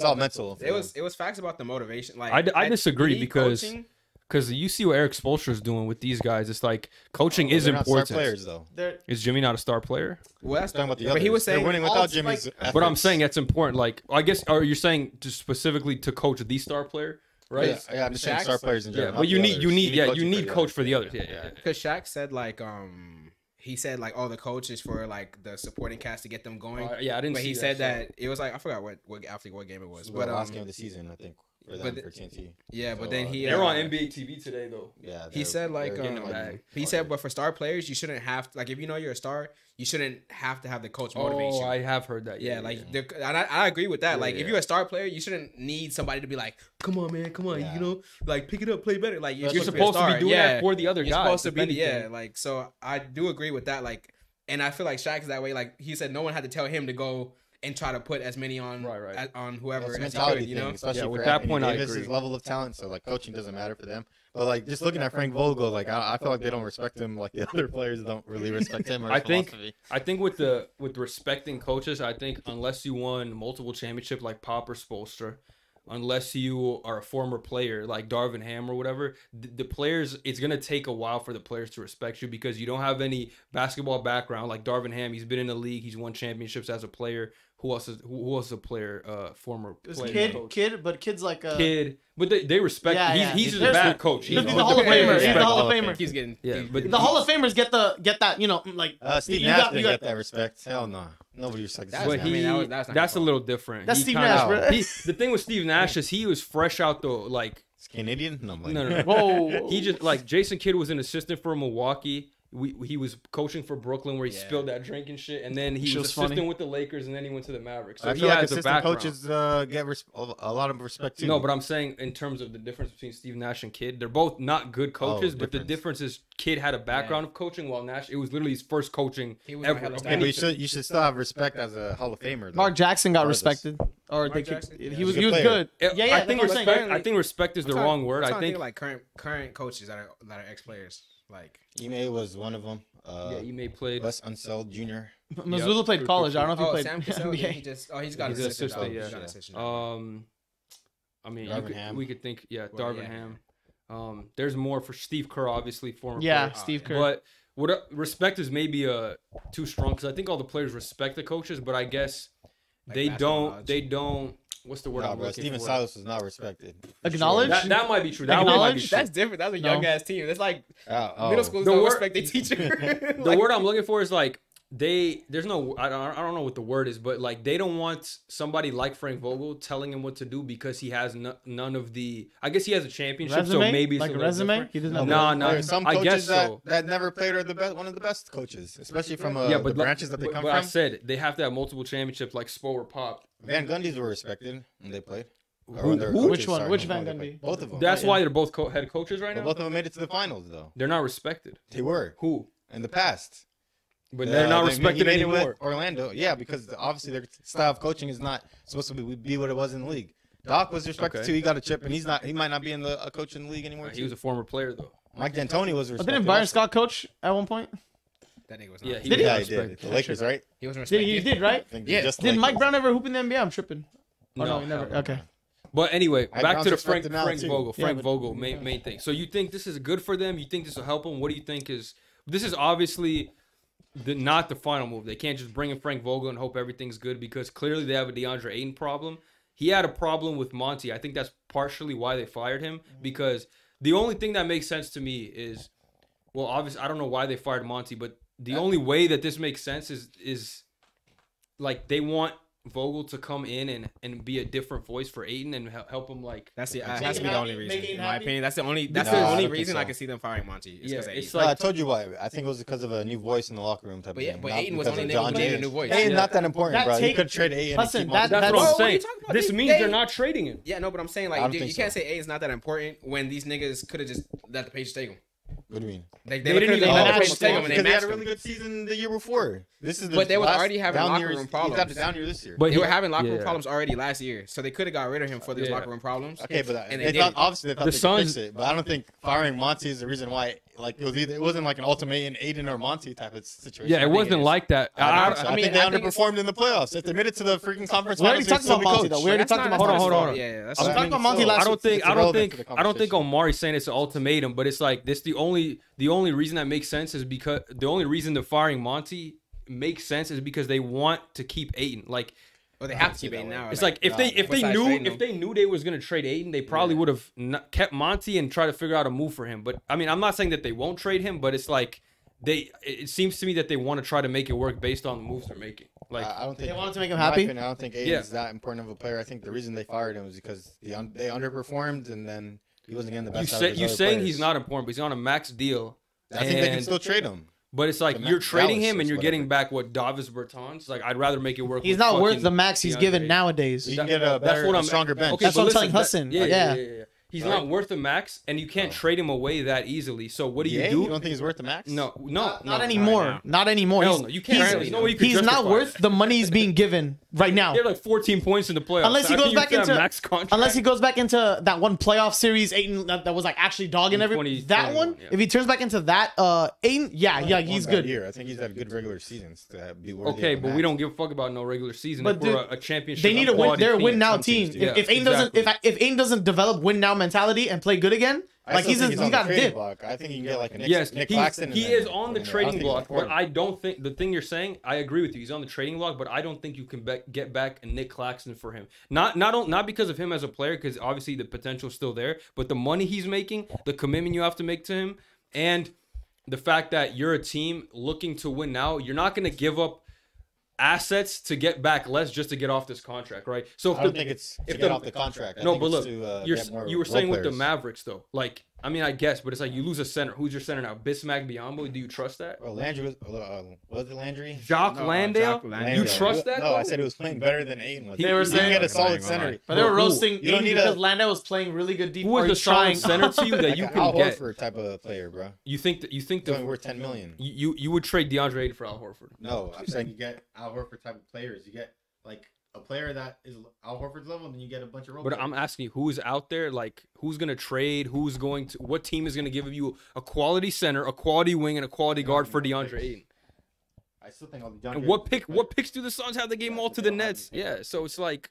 all mental. for It was facts about the motivation. Like I disagree AD because coaching- you see what Eric Spoelstra is doing with these guys. It's like coaching them. is They're not star important. players though. They're, Is Jimmy not a star player? well, that's Talking about the but others. he was saying they're winning all- without Jimmy's. like- But I'm efforts. saying that's important. Like, I guess, or you're saying just specifically to coach the star player, right? Yeah, I'm just saying Shaq's- star players in Yeah, general. but you need coaching coach for the others. Yeah. because Shaq said like he said like all the coaches for like the supporting cast to get them going. Yeah, I didn't. But see he that, said so- that it was like I forgot what game it was. But But last game of the season, I think, for them but for TNT. yeah, So, but then he They're on NBA TV today though. Yeah, He said like they're getting bag. he said, but for star players, you shouldn't have to, like if you know you're a star, you shouldn't have to have the coach motivate you. I have heard that. Yeah, like and I agree with that. Yeah, Like yeah. if you're a star player, you shouldn't need somebody to be like, "Come on, man, come on, Yeah. you know, like pick it up, play better." Like you're supposed to be doing that for the other You're guys. supposed to if be, anything. like so. I do agree with that. Like, and I feel like Shaq is that way. Like he said, no one had to tell him to go and try to put as many on Right. on whoever It's a as he mentality could. You thing, know, especially Yeah, for with that Anthony point, I Davis, agree. his level of talent. So like coaching doesn't matter for them. But like just looking at Frank Vogel, like I feel like they don't respect him like the other players don't really respect him. Or I his think philosophy. I think with respecting coaches, I think unless you won multiple championships like Pop or Spoelstra, unless you are a former player like Darvin Ham or whatever, the players, it's gonna take a while for the players to respect you because you don't have any basketball background. Like Darvin Ham, he's been in the league, he's won championships as a player. Who else is a player? Former player, coach. kid, but kid's like a Kid, but they respect. Yeah. He's just a There's bad the- coach. He's the but Hall of players Famer. He's respect the him. Hall of Famer. he's getting Yeah, but The Hall of Famers get that like Steve you Nash got- didn't you got- get that respect. Hell no, nobody respects. That's- Steve But I Nash. mean, that's not that's a his fault. little different. That's He Steve kinda- Nash, bro. the thing with Steve Nash is he was fresh out the like. It's Canadian. No, I'm like, No. Whoa. He just like Jason Kidd was an assistant for Milwaukee. He was coaching for Brooklyn where he spilled that drink and shit, and then he Shit was was funny. assistant with the Lakers, and then he went to the Mavericks. So I he feel like has a assistant background. coaches get a lot of respect too. No, but I'm saying in terms of the difference between Steve Nash and Kidd, they're both not good coaches, but the difference. difference is Kidd had a background of coaching, while Nash, it was literally his first coaching He was ever. on hella of okay, but anything. you should still have respect as a Hall of Famer. Though. Mark Jackson got Regardless. respected, or Mark they Jackson, he yeah. was He's a good good. I Yeah, think that's what I'm respect. saying. I think respect is the wrong word. I think like current coaches that are ex players. Like Ime was one of them. you may play. Wes Unseld Jr. Missoula played college. I don't know if he played Sam Cassell, NBA. he's got He's an an assistant. assistant, He's yeah. got an assistant. I mean, Darvin Ham. we could think, Well, Darvin yeah. Ham. There's more for Steve Kerr, obviously, former Yeah, player. Steve Kerr. But what respect is maybe too strong because I think all the players respect the coaches, but I guess Like they basketball don't. knowledge. They don't. what's the word Nah, I'm bro. looking Steven for? Silas was not respected. Acknowledge? That might be true. That one might be Acknowledge? true. That's different. That's a young ass team. That's like middle schools The don't word- respect their teacher. The word I'm looking for is like there's no I don't know what the word is, but like they don't want somebody like Frank Vogel telling him what to do because he has none of the. I guess he has a championship, Resume? so maybe it's like a a little resume. different. He doesn't have. No. There's some I coaches guess so. that never played are the best, one of the best coaches, especially from Yeah, the but branches that they come but from. I said they have to have multiple championships, like Spo or Pop. Van Gundy's were respected when they played. Or Who- when they're who? coaches, Which one? sorry, Which when Van they Gundy? played. Both of them. That's yeah. why they're both head coaches right But now. both of them made it to the finals, though. They're not respected. They were Who? in the past. But they're not He respected made it anymore. with Orlando, yeah, because obviously their style of coaching is not supposed to be what it was in the league. Doc was respected Okay. too. He got a chip, and he's not. He might not be in a coach in the league anymore. He was a former player though. Mike D'Antoni was But respected. didn't Byron also. Scott coach at one point? That nigga was not. Yeah, Did he? Yeah, was he did. respected. The Lakers, right? He wasn't Did respected. he did right? I think Yeah. just the Did Mike Lakers. Brown ever hoop in the NBA? I'm tripping. Oh no, he hell never. no. Okay. But anyway, I back don't to the respect Frank him now, too. Vogel. Yeah, Frank but- Vogel, main thing. So you think this is good for them? You think this will help them? What do you think is? This is obviously not the final move. They can't just bring in Frank Vogel and hope everything's good because clearly they have a DeAndre Ayton problem. He had a problem with Monty. I think that's partially why they fired him because the only thing that makes sense to me is, well, obviously I don't know why they fired Monty, but the only way that this makes sense is like they want Vogel to come in and be a different voice for Ayton and help him like. That's the Make has to be him the only happy? reason, Make him in my happy? opinion. That's the only No, I don't think reason I so. can see them firing Monty. Is Yeah, 'cause of it's Ayton. like I told you why. I think it was because of a new voice in the locker room type But of yeah, thing. but not Ayton was because only of name John who needed a James. new voice. Ayton's Yeah. not that important, That bro. You take- could trade Ayton. Listen, and keep that- on- That's that's- what I'm Whoa, what are you saying. talking about? This They- means they- they're not trading him. Yeah, no, but I'm saying I like don't you think can't so. say Ayton's not that important when these niggas could have just let the Pacers take him. What do you mean? They didn't could've even let the match Pacers take him and Because they they had matched a really him. good season the year before. This is the But they was last already having down locker year. room He's problems. got the down year this year. But They were having locker room yeah. problems already last year, so they could have got rid of him for those Yeah. locker room problems. Okay, but And they they thought did. obviously they thought The they could Suns- fix it. But I don't think firing Monty is the reason why. Like it wasn't like an ultimatum Ayton or Monty type of situation. Yeah, I it think wasn't is. like that. I mean, think they I think underperformed in the playoffs. If they made it to the freaking conference We already finals, talked about Monty, though. We already That's talked not- about that's Hold not on, his hold fault. Yeah, that's I was not- talking about Monty last I don't think It's I don't irrelevant think to the I don't think conversation. Omari's saying it's an ultimatum, but it's like this the only reason that makes sense is because the only reason they're firing Monty makes sense is because they want to keep Ayton. Like Well, they have to keep Ayton now. it's like if they besides trading him. knew they was gonna trade Ayton, they probably would have kept Monty and try to figure out a move for him. But I mean, I'm not saying that they won't trade him, but it's like it seems to me that they want to try to make it work based on the moves they're making. Like I don't think They wanted to make him in my happy? opinion, I don't think Ayton's that important of a player. I think the reason they fired him was because they underperformed and then he wasn't getting the best. out of his you other saying players. he's not important, but he's on a max deal. I think they can and- still trade him. But it's like The you're Max trading Dallas him and is you're getting whatever. back what Davis Bertans. Like I'd rather make it work. He's with not worth fucking the max he's DeAndre given Ayton. nowadays. You can get a better, what I'm- stronger bench. That's what I'm but telling listen, Hassan. Yeah. He's Right. not worth the max, and you can't trade him away that easily. So what do you Yeah, do? you don't think he's worth the max? No, Not anymore. now. Not anymore. Hell He's- no, you can't. he's- There's no way you could He's not justify worth that. the money he's being given right now. He had like 14 points in the playoffs. Unless he I goes think you back could have into max contract. unless he goes back into that one playoff series, Ayton that was like actually dogging In everyone. 20, That one, 21, yeah. if he turns back into that, Ayton, yeah, he's One bad good. year. I think he's had good regular seasons to be worthy. Okay, of a but max. we don't give a fuck about no regular season. But If we're dude, a championship, They need to win. quality They're a team. win now Some teams team. do. If Yeah, Ayton doesn't, exactly. if Ayton doesn't develop win now mentality and play good again, I like still think he's on got the a trading dip. block. I think you can get like a Nick, Yes, Nick he Claxton. is and then on the put him there. I trading think he's block, but important. I don't think the thing you're saying. I agree with you. He's on the trading block, but I don't think you can get back a Nick Claxton for him. Not because of him as a player, because obviously the potential's still there, but the money he's making, the commitment you have to make to him, and the fact that you're a team looking to win now, you're not going to give up assets to get back less just to get off this contract, right? So I don't think it's to if get the- off the contract. I no, think but it's look, to, get more you were role saying with the players. Mavericks though, like I mean I guess, but it's like you lose a center. Who's your center now? Bismack Biyombo? Do you trust that? Well, Landry was it Landry? Jock No, Landale? Jock Landale. You Landale. trust that? No, though? I said he was playing better than Ayton was. They were You saying- can get a solid Lying, center. lying. But they were Who? roasting You don't Ayton need because a- Landale was playing really good deep. Who is or the he's trying. solid center to you that Like you an can Al get? Horford type of player, bro. You think Only that worth $10 million. you would trade DeAndre Ayton for Al Horford? No, I'm saying you get Al Horford type of players. You get like a player that is Al Horford's level, and then you get a bunch of role But players. I'm asking you, who's out there? Like, who's gonna trade? What team is gonna give you a quality center, a quality wing, and a quality guard for DeAndre Ayton? I still think all the And what picks do the Suns have? They gave them all to the Nets. Yeah, so it's like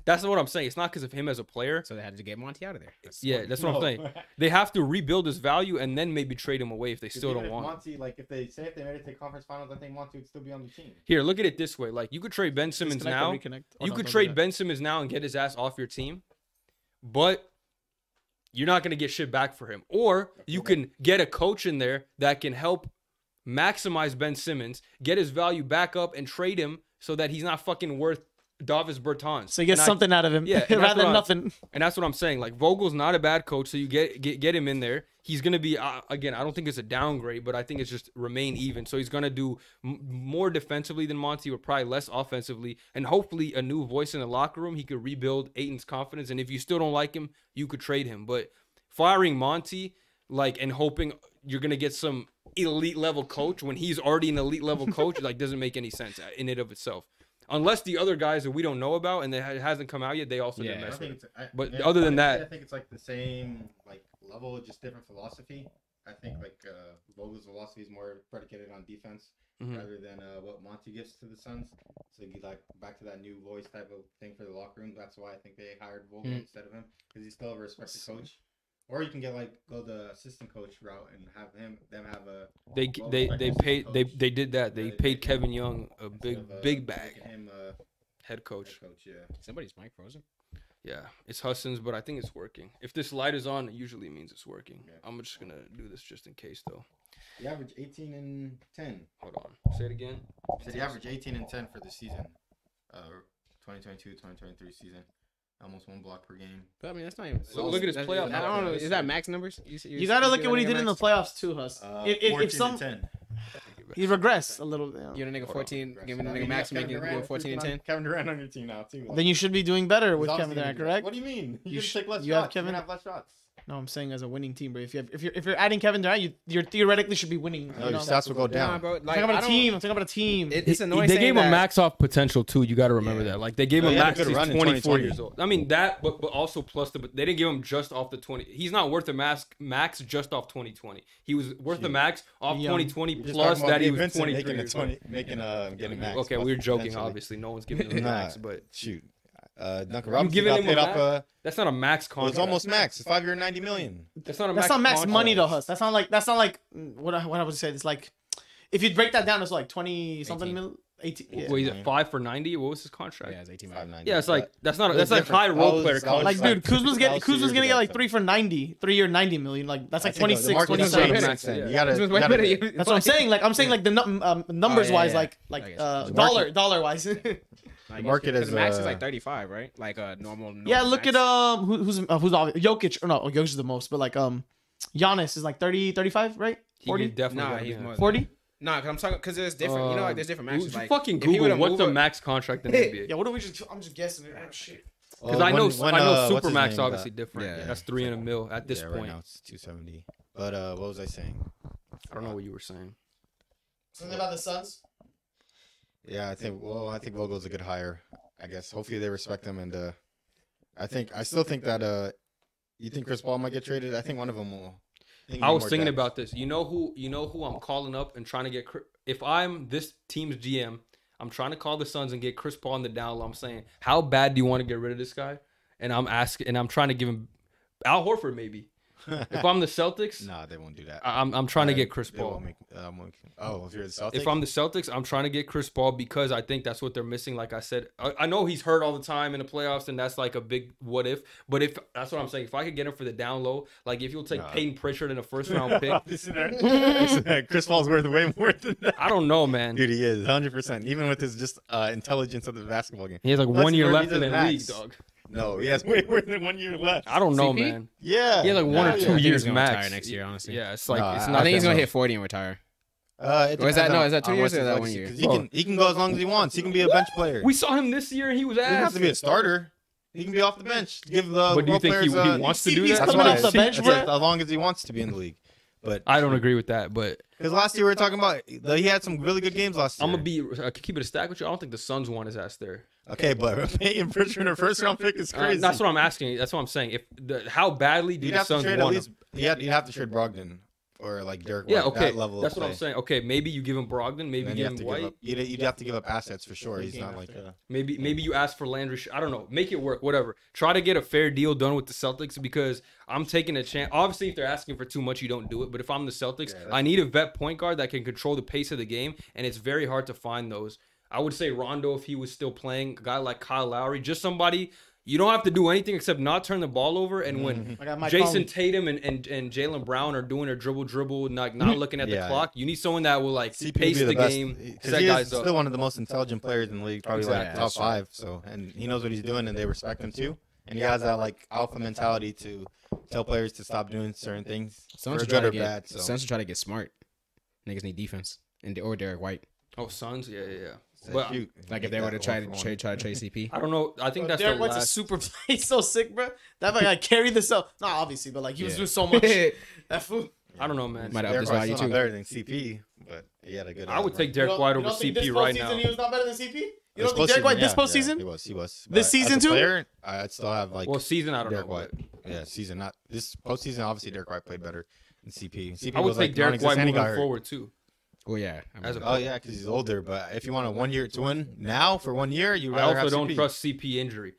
That's what I'm saying. It's not because of him as a player. So they had to get Monty out of there. That's what I'm saying. They have to rebuild his value and then maybe trade him away if they still don't want Monty, like if they made it to conference finals, I think Monty would still be on the team. Here, look at it this way. Like you could trade Ben Simmons now. You could trade Ben Simmons now and get his ass off your team, but you're not gonna get shit back for him. Or you can get a coach in there that can help maximize Ben Simmons, get his value back up, and trade him so that he's not fucking worth Davis Bertans. So you get something out of him, rather than nothing. And that's what I'm saying. Like Vogel's not a bad coach, so you get him in there. He's gonna be again. I don't think it's a downgrade, but I think it's just remain even. So he's gonna do more defensively than Monty, but probably less offensively, and hopefully a new voice in the locker room. He could rebuild Ayton's confidence, and if you still don't like him, you could trade him. But firing Monty, and hoping you're gonna get some elite level coach when he's already an elite level coach, doesn't make any sense in and of itself. Unless the other guys that we don't know about and that hasn't come out yet, they also didn't mess with it. But other than that, I think it's the same level, just different philosophy. I think Vogel's philosophy is more predicated on defense rather than what Monty gives to the Suns. So you back to that new voice type of thing for the locker room. That's why I think they hired Vogel instead of him, because he's still a respected coach. Or you can get go the assistant coach route and have them have a. They did that. They paid Kevin Young a big bag. Him head coach. Yeah. Somebody's mic frozen. Yeah, it's Hassan's, but I think it's working. If this light is on, it usually means it's working. Yeah. I'm just gonna do this just in case though. The average 18 and 10. Hold on. Say it again. So the average 18 and 10 for the season, 2022-2023 season. Almost 1 block per game. But I mean, that's not even. So look at his playoff. I don't know. Is that max numbers? You gotta look at what he did in the playoffs too, Hus. If some, 10. He regressed a little. You're a nigga 14, giving a nigga max making 14 and 10. Kevin Durant on your team now too. Then you should be doing better with Kevin Durant, correct? What do you mean? You should take less shots. Have Kevin. You have less shots. No, I'm saying as a winning team, bro. If you're adding Kevin Durant, you theoretically should be winning. No, your stats will go down. Nah, bro, I'm talking about a team. I'm talking about a team. It's annoying. They gave him max off potential too. You got to remember that. They gave him max. He's 24 years old. I mean that, but also plus but they didn't give him just off the 20. He's not worth a max just off 2020. He was worth the max off 2020 plus that he was 23 years old. Getting max. Okay, we were joking. Obviously, no one's giving him max, but shoot. Duncan Robinson giving him paid off that's not a max contract. It's almost max. It's 5 year, $90 million. That's not max money though, Hus. That's not like what I would say. It's like if you break that down, it's 20 something million. 18. Yeah. Wait, is it 5 for 90? What was his contract? Yeah, it's 18 million. Yeah, it's that's high role player contract. Dude, Kuzma's gonna get 3 for 90, 3 year 90 million. That's 26, 27. That's what I'm saying. I'm saying the numbers wise, dollar wise. The market is max is 35, right? Normal. Yeah, look at who's Jokic. Or no, Jokic is the most, but Giannis is 30, 35, right? 40. Definitely. Nah, 40. Nah, because I'm talking because there's different. There's different maxes. Fucking Google what's the max contract in the NBA. Yeah, what do we just? I'm just guessing. Shit. Because I know Supermax obviously different. Yeah, that's $3 million at this point. Right now it's 270. But what was I saying? I don't know what you were saying. Something about the Suns. Yeah, I think Vogel's a good hire. I guess hopefully they respect him, and I still think that you think Chris Paul might get traded. I think one of them will. I was thinking about this. You know who I'm calling up and trying to get. If I'm this team's GM, I'm trying to call the Suns and get Chris Paul in the down low. I'm saying, how bad do you want to get rid of this guy? And I'm asking, and I'm trying to give him Al Horford maybe. If I'm the Celtics, nah, they won't do that. I'm trying to get Chris Paul. If you're the Celtics, if I'm the Celtics, I'm trying to get Chris Paul because I think that's what they're missing. Like I said, I know he's hurt all the time in the playoffs, and that's a big what if. But if that's what I'm saying, if I could get him for the down low, if you'll take Peyton Pritchard in a first round pick, Chris Paul's worth way more than that. I don't know, man. Dude, he is 100%. Even with his just intelligence of the basketball game, he has 1 year left in the league, dog. No, he has way more than 1 year left. I don't know, CP? Man. Yeah, he has 1 or 2 years max. Retire next year, honestly. Yeah, it's it's not. I think he's gonna hit 40 and retire. Is that 2 years or that 1 year? He can go as long as he wants. He can be a bench player. We saw him this year, and he was ass. He doesn't have to be a starter. He can be off the bench. Give the. But do you think he wants to do that? He's coming off the bench, as long as he wants to be in the league. But I don't agree with that. But because last year we were talking about he had some really good games last year. I could keep it a stack with you. I don't think the Suns want his ass there. Okay, but Peyton Pritchard in a first round pick is crazy. That's what I'm asking. That's what I'm saying. How badly do the Suns want him? You'd have to trade Brogdon or like Derek Yeah, White, okay. that level That's of what I'm play. saying. Okay, maybe you give him Brogdon, maybe Then you give him White. You'd have to give up assets for sure. He's not like Maybe you ask for Landry. I don't know. Make it work. Whatever. Try to get a fair deal done with the Celtics because I'm taking a chance. Obviously, if they're asking for too much, you don't do it. But if I'm the Celtics, I need a vet point guard that can control the pace of the game, and it's very hard to find those. I would say Rondo if he was still playing. A guy like Kyle Lowry, just somebody. You don't have to do anything except not turn the ball over. And when Jason Tatum and Jaylen Brown are doing a dribble, not looking at the clock, you need someone that will like pace the game, set guys up. Still one of the most intelligent players in the league, probably like top 5. So, and he knows what he's doing, and they respect him too. And he has that like alpha mentality to tell players to stop doing certain things, for good or bad. So, Suns should try to get smart. Niggas need defense, or Derek White. Oh, Suns, yeah. But like if they were to try to trade CP, I don't know. I think that's Derek White's a super play. He's so sick, bro. That like carried the cell. Not obviously, but like he was doing so much. That fool. I don't know, man. Might have this value too. Better than CP, but he had a good. I would take Derek White over CP right now. He was not better than CP. You don't think Derek White this postseason? He was. This season too. Player, I'd still have like. Well, season I don't Derek know. White. Yeah, season not this postseason. Obviously, Derek White played better than CP. I would take Derek White moving forward too. Oh yeah, because he's older. But if you want a 1 year to win now for 1 year, you rather I also have don't trust CP injury.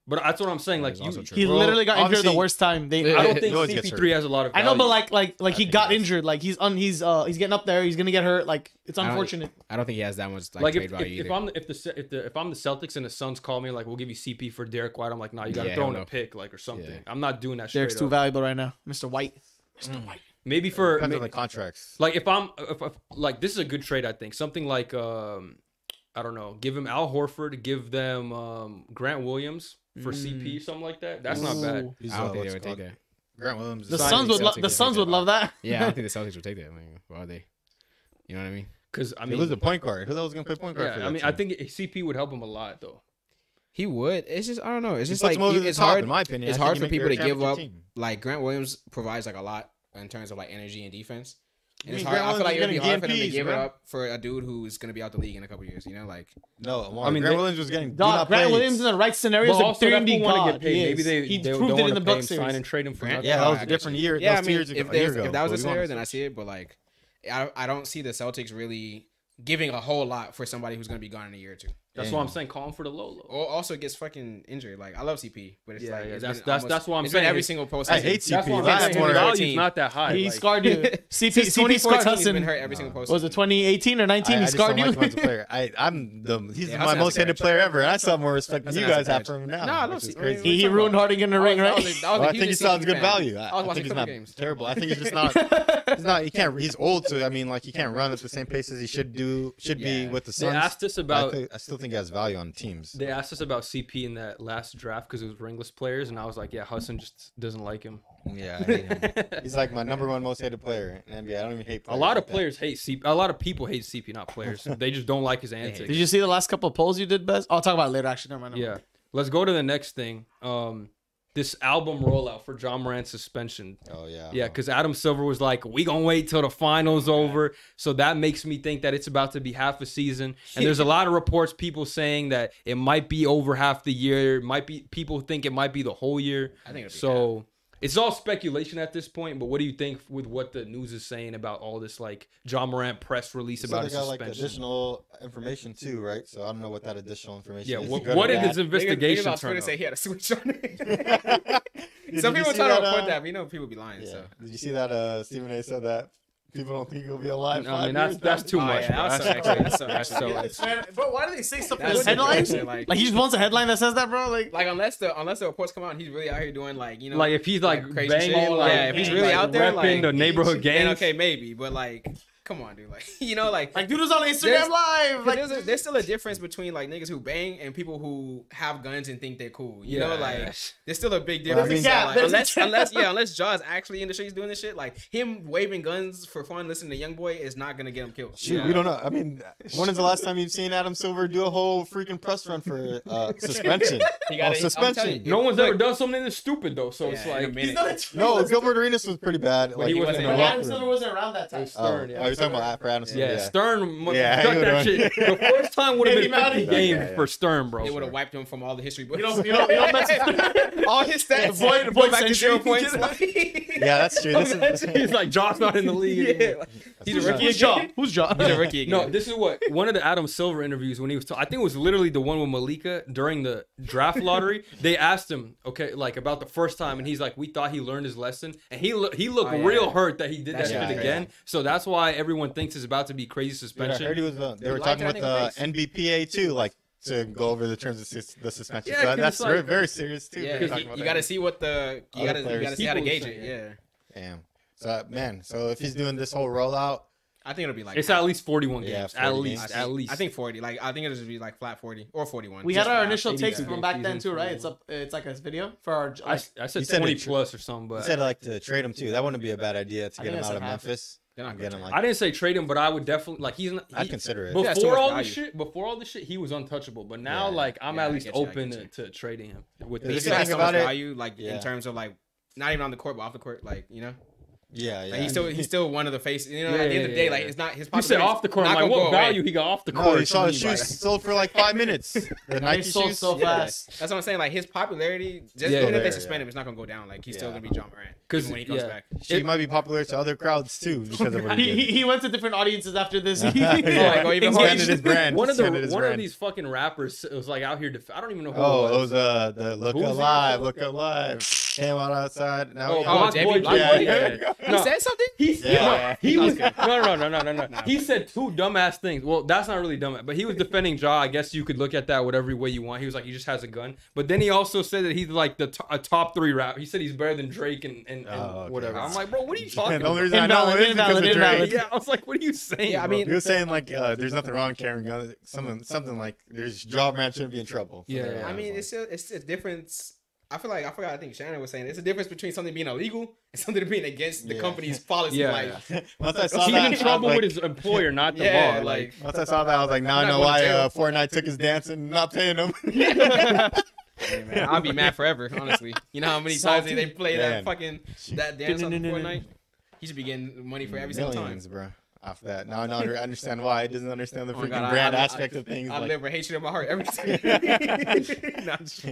But that's what I'm saying. Like he literally got injured the worst time. I don't think CP3 has a lot of value. I know, but like he got injured. Like he's getting up there. He's gonna get hurt. Like it's unfortunate. I don't think he has that much like trade value either. If I'm the Celtics and the Suns call me like we'll give you CP for Derek White, I'm like nah, you gotta throw in a pick like or something. Yeah. I'm not doing that. Derek's too valuable right now, Mr. White. Maybe for depends on the contracts. Like if like this is a good trade, I think something like I don't know, give him Al Horford, give them Grant Williams for CP, something like that. That's not bad. I don't think they would take that. Grant Williams. The Suns would love that. Yeah, I don't think the Celtics would take that. Like, why are they? You know what I mean? Because I mean, he was a point guard. Who the hell was gonna play point guard? Yeah, I mean, I think CP would help him a lot though. He would. It's just I don't know. It's just like it's hard. In my opinion, it's hard for people to give up. Like Grant Williams provides like a lot in terms of like energy and defense. And it's hard. I feel like it'd be hard for them to give it up for a dude who's gonna be out the league in a couple years. You know, like I mean, Grant Williams was getting Grant Williams in the right scenarios of 3D want to get paid. Maybe he proved it in the Bucks series. Sign and trade him for that was a different year. Yeah, I mean, if that was a scenario, then I see it. But like, I don't see the Celtics really giving a whole lot for somebody who's gonna be gone in a year or two. That's why I'm saying call him for the low. Also gets fucking injured. Like I love CP, but it's that's why I'm saying every single post. I hate CP. His value's not that high. He scarred you. CP scarred Hassan. He's been hurt every single post. Was it 2018 or 19? He scarred you. He's my most hated player ever, and I still have more respect than you guys have for him now. No, I love CP. He ruined Harden in the ring, right? I think he still has good value. I think he's not terrible. I think he's just not. He can't. He's old, so I mean, like he can't run at the same pace as he should be with the Suns. They asked us about. I still think he has value on teams. They asked us about CP in that last draft because it was ringless players, and I was like, yeah, Hassan just doesn't like him. Yeah, I hate him. He's like my number one most hated player in NBA. I don't even hate players. A lot of players hate CP. A lot of people hate CP, not players. They just don't like his antics. Did you see the last couple of polls you did, Bez? I'll talk about it later, actually. Never mind. Yeah. Let's go to the next thing. This album rollout for John Morant's suspension. Oh, yeah. Yeah, because Adam Silver was like, we going to wait till the finals over. So that makes me think that it's about to be half a season. And there's a lot of reports, people saying that it might be over half the year. People think it might be the whole year. I think so. It's all speculation at this point, but what do you think with what the news is saying about all this, like John Morant press release about his suspension? Like additional information too, right? So I don't know what that additional information is. What did his investigation turn out? Say he had a switch on it. Some people try to report that, but you know people be lying. Yeah. So did you see that Stephen A said that people don't think he'll be alive? I mean that's too much. That's so bro, why do they say stuff in the headlines? Like he just wants a headline that says that, bro. Like unless the reports come out and he's really out here doing like like if he's like crazy banging, shit, if he's really out there like the neighborhood gangs. Okay, maybe, but like. Come on, dude. Like, you know, like dude was on Instagram live. Like, there's still a difference between like niggas who bang and people who have guns and think they're cool. You know, like there's still a big difference. Unless Jaws actually in the streets doing this shit, like him waving guns for fun, listening to YoungBoy is not gonna get him killed. Shoot, we don't know. I mean, when is the last time you've seen Adam Silver do a whole freaking press run for suspension? Suspension. No one's ever done something this stupid though, so it's like no. Gilbert Arenas was pretty bad. But he wasn't. Adam Silver wasn't around that time. Stern, you're talking about after Adam Silver. Yeah, Stern. Cut that shit. The first time would have been 50 games for Stern, bro. They would have wiped him from all the history books. You don't mess with all his stats. Point back to 0 points. Yeah, that's true. He's like, Josh not in the league. Yeah, He's a rookie. Who's Josh? He's a rookie again. No, this is what one of the Adam Silver interviews when he was. I think it was literally the one with Malika during the draft lottery. They asked him, okay, like about the first time, and he's like, we thought he learned his lesson, and he looked real hurt that he did that shit again. So that's why everyone thinks it's about to be crazy suspension. Yeah, I heard he was. They were talking with the NBPA too, like to go over the terms of the suspension. Yeah, so that's like, very, very serious too. Yeah, you got to see what the you got to see how to gauge it. Yeah. Damn. So man, so if he's doing this whole rollout, I think it'll be like it's at least 41 games. Yeah, 40 at games. least. I think 40. Like I think it'll just be like flat 40 or 41. We had our flat. initial takes 82 from back then season, too, right? It's like a video for our. I said 20 plus or something, but he said like to trade him too. That wouldn't be a bad idea to I get think him it's out of like half. Memphis. They're not Get gonna him trade. like I didn't say trade him, but I would definitely like he's. I'd consider it. Before too much all value. this shit, he was untouchable. But now, Yeah. like I'm Yeah, at I least get you, I open get you. to trading him. With If He you still has think so much about it- value, like in terms of like not even on the court, but off the court, like you know. Yeah, Like, yeah. he's still one of the faces. You know, Yeah, at the end of the yeah, day, yeah, like yeah. it's not his. You said off the court. I'm not like, gonna what go away. value he got off the No, court? he saw his Like- shoes sold for like 5 minutes. The They Nike sold shoes. so Yeah, fast. that's what I'm saying. Like his popularity, just Yeah, even if yeah, they suspend him, it's not gonna go down. Like he's still Yeah. gonna be John Morant 'Cause, even when he comes yeah. back. He might be popular to other crowds too because of what he did. He went to different audiences after this. Like, oh, even Expanded his brand. One of Expanded his of brand. these fucking rappers was like out here. I don't even know who. Oh, it those was. the look Who's it? alive, look alive. Came out outside. Now Oh, we Block Debbie Boy, Block yeah, Boy? yeah. He No. said something. He was Okay. no. He said two dumbass things. Well, that's not really dumb, but he was defending Ja. I guess you could look at that whatever way you want. He was like, he just has a gun. But then he also said that he's like a top 3 rap. He said he's better than Drake and okay. whatever. I'm like, bro, what are you talking The only about? reason I know is because of Drake. Invalid. Yeah, I was like, what are you saying? Yeah, I bro? mean- He was saying like, there's nothing wrong carrying guns. Something like, there's job man shouldn't be in trouble. Yeah. I mean, it's a difference. I think Shannon was saying it's a difference between something being illegal and something being against the Yeah. company's policy. Yeah, Like, yeah. Once I saw He's that, in I was trouble like- with his employer, not the yeah, law. like Once I saw that, I was like, now I I'm not know going why to jail. Fortnite took his dance and not paying him. hey, man, I'll be mad forever. Honestly, you know how many times they play Man. that fucking that dance on Fortnite. He should be getting money for every single time. Millions, bro. Off that. Now I know I understand why he doesn't understand the Oh my freaking God, brand I aspect of things. I like- live with hatred in my heart every time. Nah, I'm just-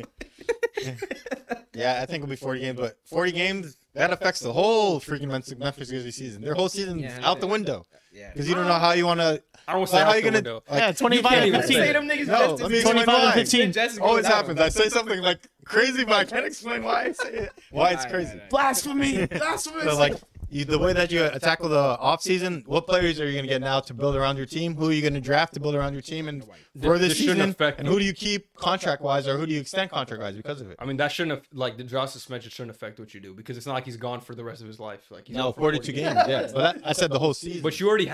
Yeah, I think it'll be 40 games, but 40 games, that affects the whole freaking Memphis Grizzlies season. Their whole season's Yeah, out the window. yeah. Because you don't know how you want to. I don't say How out you the gonna? window. Like, Yeah, 25 can't and even 15. Say them niggas No, justice. let me 25 explain and why. 15. Justice Always goes out. happens. I say something like crazy, but I can't explain why I say it. Why it's crazy. Blasphemy! Blasphemy! So like the way that you tackle the off season, what players are you gonna get now to build around your team? Who are you gonna draft to build around your team? And for this This shouldn't season, affect and them. who do you keep contract wise, or who do you extend contract wise because of it? I mean, that shouldn't have, like, the draw suspension shouldn't affect what you do because it's not like he's gone for the rest of his life. Like, he's No, out for 42 games. Yeah, but I said the whole season. But you already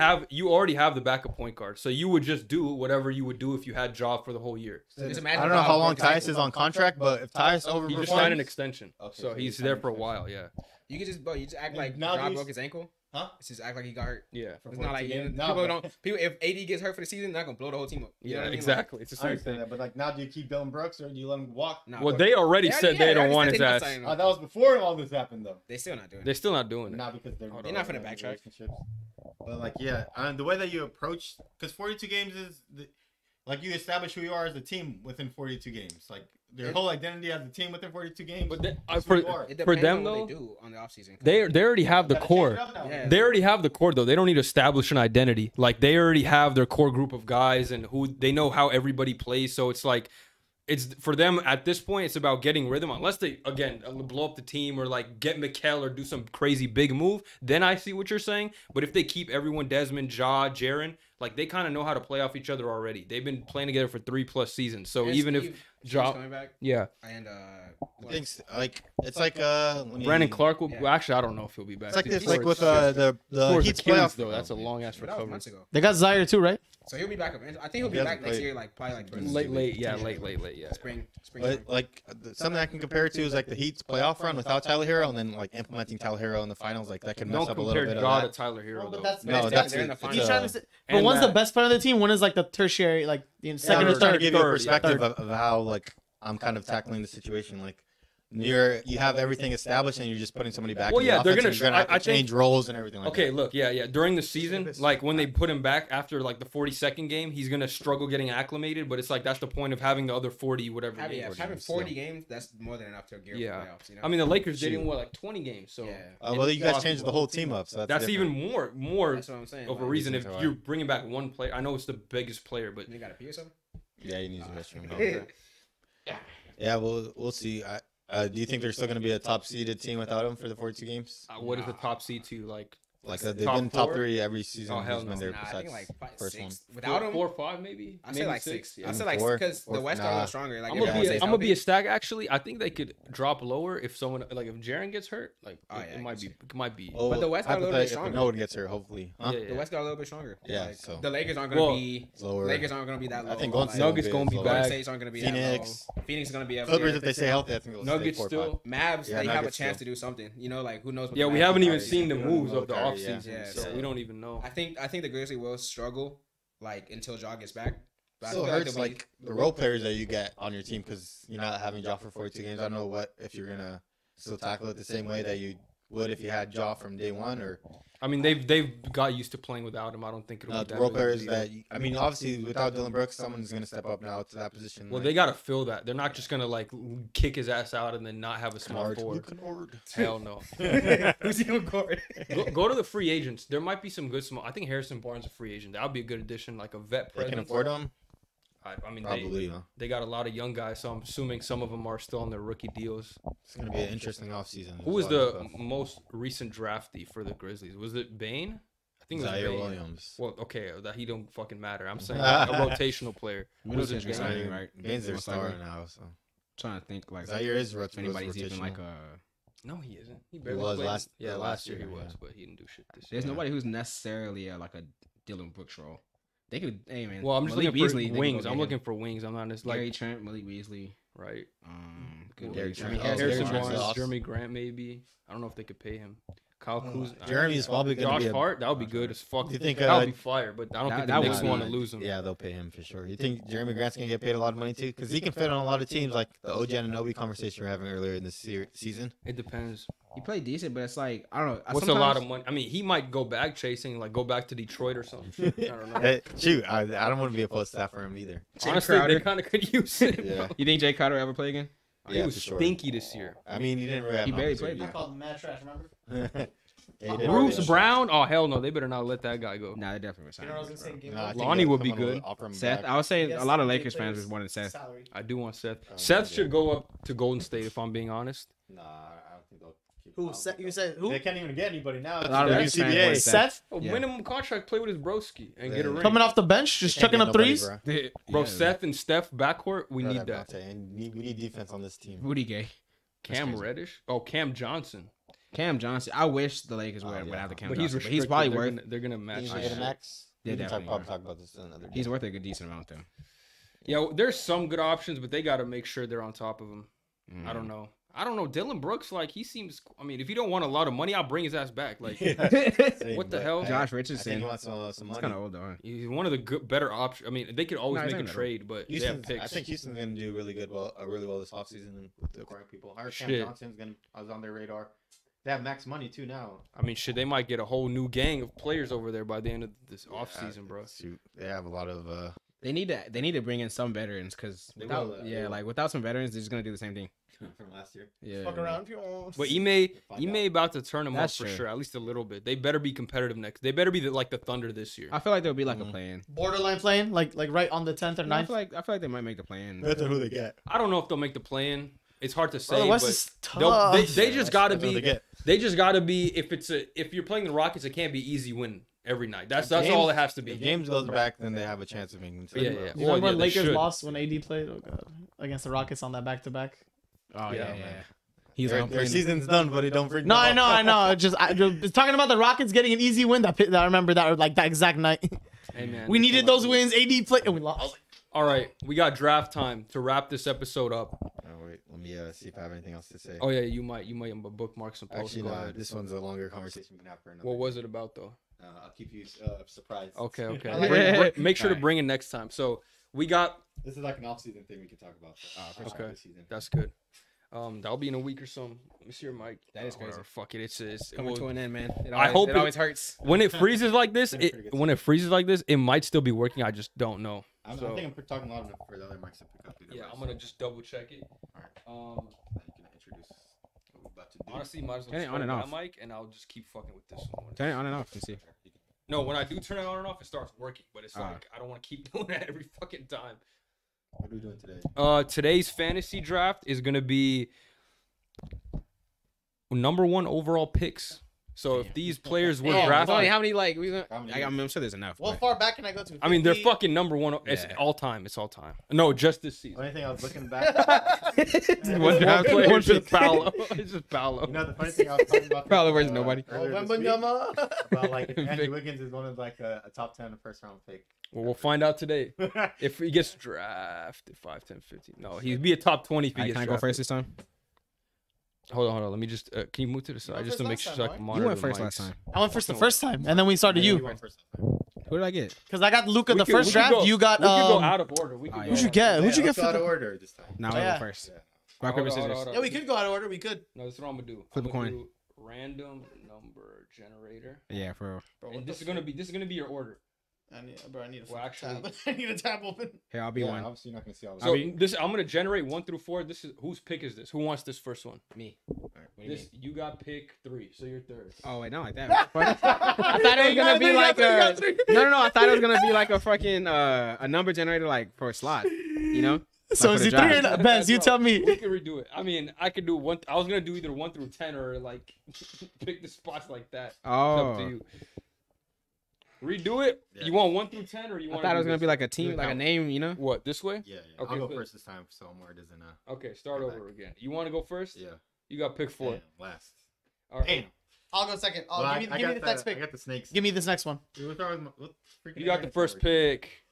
have the backup point guard, so you would just do whatever you would do if you had Ja for the whole year. Just I imagine don't know how long broke his Tyus ankle. is on contract, but if Tyus He just signed an overperforms, extension, Okay, so so he's he there signed for a an while. Yeah, You can just, bro, you just act like Now Ja you- broke his ankle. huh? Just act like he got hurt. yeah, It's not like games? people don't. People, if AD gets hurt for the season, they're not gonna blow the whole team up. You know yeah, what I mean? exactly. It's the I same understand thing. that, but like now, do you keep Dylan Brooks or do you let him walk? Like, nah, Well, bro. they already They said already- they yeah, don't they want already his said they ass. didn't sign him. That was before all this happened, though. They still not doing They're it. still not doing it. Not because they're They're not finna backtrack. relationships. But like, yeah, the way that you approach, because 42 games is like you establish who you are as a team within 42 games. Like their whole identity as a team within 42 games. But That's who you are. It for depends them on though, what they do on the offseason. they already have the Gotta change core. it up now. Yeah. They already have the core though. They don't need to establish an identity. Like they already have their core group of guys and who they know how everybody plays. So it's like it's for them at this point. It's about getting rhythm. Unless they again blow up the team or like get Mikal or do some crazy big move, then I see what you're saying. But if they keep everyone, Desmond, Ja, Jaren, like they kind of know how to play off each other already. They've been playing together for 3+ seasons. So And even Steve's if Ja, coming back yeah, and I think like it's like Brandon Clark will. Yeah. Well, actually, I don't know if he'll be back. It's like this, Towards- like with the towards Heat's Achilles, playoff though. That's a long ass that was recovery. months ago. They got Zaire too, right? So he'll be back up. I think he'll be He back hasn't next played. year, like probably like Late, yeah. spring. But like something I can compare it to is like the Heat's playoff run without Tyler Hero, and then like implementing Tyler Hero in the finals. Like that can mess Don't up a little compare bit of Ja to that. Tyler Hero Well, but though. that's- No, They're that's in the it. finals. He's trying to say, but And one's the that- best player of the team. One is like the tertiary, like the second I'm or just trying to third. give you a third, perspective yeah, of how like I'm kind of tackling the situation. Like you have everything established and you're just putting somebody back. Well, in yeah, the they're offense, gonna. have to change roles and everything. Like that. Look, yeah. During the season, like when they put him back after like the 42nd game, he's gonna struggle getting acclimated. But it's like that's the point of having the other 40 whatever. Having 40 games, that's more than enough to gear for playoffs. You know? I mean, the Lakers did in like 20 games. So well, you guys changed the whole team up, so that's even more. That's what I'm saying. Of a reason if you're bringing back one player. I know it's the biggest player, but you got to pee or something. Yeah, you need to restroom. Yeah, we'll see. Do you think they're still going to be a top seeded team without him for the 42 games? What is the top seed to like? They've been top 3 every season. Oh hell no! I think like first 6. One. Without him, 4 or 5 maybe. I say like 6. Yeah. I say like because the West got a little stronger. Like I'm gonna be a stack. Actually, I think they could drop lower if someone like if Jaren gets hurt. Like it might be. Oh, but the West got a little bit stronger. If no one gets hurt, hopefully. Huh? The West got a little bit stronger. Yeah. Like, so the Lakers aren't gonna be lower. Lakers aren't gonna be that low. I think Golden Nuggets gonna be Golden back. States aren't gonna be Phoenix. that low. Phoenix is gonna be up Clippers there. if they stay healthy. I think they'll Nuggets stay 4 still. Mavs, they have a chance still. to do something. You know, like who knows? Yeah, we haven't even seen the moves of the offseason, so Yeah. we don't even know. I think the Grizzlies will struggle like until Ja gets back. But Still hurts like the role players that you get on your team because you're not having Ja for 42 games. I don't know if you're gonna still tackle it the same way that you would if you had Ja from day one or. I mean, they've got used to playing without him. I don't think it'll be The that role big players of a deal. that I mean, obviously without Dylan Brooks, someone's gonna step up now to that position. Well, they gotta fill that. They're not just gonna like kick his ass out and then not have a small forward. Hell no. Who's he gonna guard? Go to the free agents. There might be some good small. I think Harrison Barnes is a free agent. That would be a good addition, like a vet They presence. can afford him. I mean, Probably. they got a lot of young guys, so I'm assuming some of them are still on their rookie deals. It's gonna be an interesting offseason. Who was the most recent draftee for the Grizzlies? Was it Bane? I think it was Zaire Bane. Williams. Well, okay, that he don't fucking matter. I'm saying like a rotational player. Was it Bane? Right? Bane's their star now, so. Trying to think like Zaire is if anybody's even rotational. like No, he isn't. He was played. last year he year, was, yeah. but he didn't do shit this year. there's nobody who's necessarily like a Dylan Brooks role. They could, hey man. Well, I'm just Malik looking Beasley, for they wings. could go I'm get looking him. for wings. I'm not just like Gary Trent, Malik Beasley. right. Good Gary Gary Trent. Trent. Harrison Trent's Barnes, awesome. Jeremy Grant, maybe. I don't know if they could pay him. Kyle Kuzma. Jeremy's probably gonna Josh be. Hart, that would be good as fuck. You think, that would be fire, but I don't think the that Knicks would want be- to lose him. Yeah, they'll pay him for sure. You think Jeremy Grant's gonna get paid a lot of money too? Because he can fit on a lot of teams, like the OG Anunoby conversation we were having earlier in this season. It depends. He played decent, but it's like I don't know. What's a lot of money? I mean, he might go bag chasing, like go back to Detroit or something. I don't know. Hey, shoot, I don't want to be a post staff for him either. Honestly, Crowder. they kind of could use it. Yeah. You think Jay Crowder ever play again? He was for sure. stinky this year. I mean, he didn't really have He an barely opportunity. played, I called him mad trash, remember? Yeah, he didn't Bruce really- Brown? Oh hell no! They better not let that guy go. Nah, they definitely were You know what I was gonna say? signing. Game Nah, I one? think Lonnie they'll would be come on good. with offer him Seth, back. I would say Yes, a lot of NBA Lakers fans players, was wanting Seth. salary. I do want Seth. Oh, Seth yeah. should go up to Golden State if I'm being honest. Nah, I don't think they'll keep Who? him. You said who? They can't even get anybody now. A lot of It's Lakers the fans CBA. want Seth? A Yeah. minimum contract, play with his broski and get a Yeah. ring. Coming off the bench, just Can't chucking get up nobody, threes. bro. Bro, Yeah. Seth and Steph backcourt, we Gotta need have that. Dante, and we need defense on this team. Rudy Gay. Cam crazy. Reddish? Oh, Cam Johnson. Cam Johnson. I wish the Lakers would yeah. have the Cam But he's Johnson. But restricted. he's probably worth. They're gonna match. He's his gonna get a shit. max. Yeah, We can definitely, probably talk about this another day. He's worth a good decent amount though. Yeah, there's some good options, but they got to make sure they're on top of him. Mm. I don't know. Dylan Brooks, like he seems. I mean, if you don't want a lot of money, I'll bring his ass back. Like Same, What the but hell? I- Josh I think Richardson. he wants some He's money. kind of old though. Huh? he's one of the better options. I mean, they could always No, he's make a not trade, but they have Houston, picks. I think Houston's gonna do really well this offseason with the acquiring people. Cam Shit. Johnson's gonna. I was on their radar. They have max money too now. I mean, shit, they might get a whole new gang of players over there by the end of this offseason, bro. Shoot, they have a lot of. They need to bring in some veterans because They without will, they will. like without some veterans, they're just gonna do the same thing. from last year. Yeah. Fuck around if you want. But Find Ime about to turn them up That's for true. sure, at least a little bit. They better be competitive next. They better be like the Thunder this year. I feel like there'll be like a play-in. Borderline playing, like right on the 10th or 9th. I feel like they might make the play-in. Depends on who they get. I don't know if they'll make the play-in. It's hard to say. Bro, the West but is they'll- tough. they just gotta Depends on who be. they get. They just gotta be. If you're playing the Rockets, it can't be easy win every night. That's James- all it has to be. If James goes back, then they have a chance of making. Yeah, yeah. You Well, remember when yeah, they Lakers should. lost when AD played? Oh god, against the Rockets on that back-to-back. Oh Yeah, yeah. man. He's Their, on their season's done, but he don't bring. No, them I up. know. Just talking about the Rockets getting an easy win. That I remember that like that exact night. Hey, man. We needed those wins. AD played and we lost. All right, we got draft time to wrap this episode up. Oh, wait, let me see if I have anything else to say. Oh yeah, you might bookmark some posts. Actually, Go no. ahead. This one's a longer conversation we can have for another. What was it about though? I'll keep you surprised. Okay, okay. I like Make sure to Alright. bring it next time. So we got. This is like an off-season thing we can talk about. Okay. This season. That's good. That'll be in a week or so. Let me see your mic. That is crazy. Fuck it. It's coming to an end, man. I hope it always hurts. When it freezes like this, it might still be working. I just don't know. I think I'm talking loud enough for the other mics to pick up. Yeah, I'm gonna just double check it. All right. You can introduce what we're about to do. Honestly, might as well turn on and mic, and I'll just keep fucking with this one. Turn it on and off and see. No, when I do turn it on and off, it starts working. But it's like I don't want to keep doing that every fucking time. What are we doing today? Today's fantasy draft is gonna be number 1 overall picks. So if these players were drafted, how many I'm sure there's enough. How far back can I go to? 50? I mean, they're fucking number 1. It's all time. It's all time. No, just this season. Only thing I was looking back. One draft player is just Paolo. It's just Paolo. You know the funny thing I was talking about. Paolo versus nobody. About like if Andrew Wiggins is one of like a top 10 first round pick. Well, we'll find out today if he gets drafted 5, 10, 15. No, he'd be a top 20 if he gets drafted. Can I go first this time? Hold on. Let me just. Can you move to the side just to make sure I can monitor? You went first last time. I went first the first time, and then we started you. Who did I get? Because I got Luka the first draft. You got. We could go out of order. Who'd you get? Who'd you get? Out of order this time. Now I go first. Rock paper scissors. Yeah, we could go out of order. We could. No, that's what I'm gonna do. Flip a coin. Random number generator. Yeah, for real. And this is gonna be your order. I need a tab. I need a tab open. Here, I'll be one. Obviously, you're not gonna see all this. So I'm gonna generate 1 through 4. This is whose pick is this? Who wants this first one? Me. Right, you got pick 3, so you're third. Oh wait, not like that. I thought it was gonna be like a no. I thought it was gonna be like a fucking a number generator like for a slot. You know. So is it 3 or not? Benz, you tell me. We can redo it. I mean, I could do 1. I was gonna do either 1 through 10 or like pick the spots like that. Oh. It's up to you. Redo it. Yeah. You want 1 through 10, or you want? I thought it was gonna be like a team, like a name, you know. What, this way? Yeah. Okay, I'll go first this time, so Omar doesn't. Okay, start over again. You want to go first? Yeah. You got pick 4. Damn, last. All right. Damn. I'll go second. Give me the next pick. I got the snakes. Give me this next one. You got the first pick.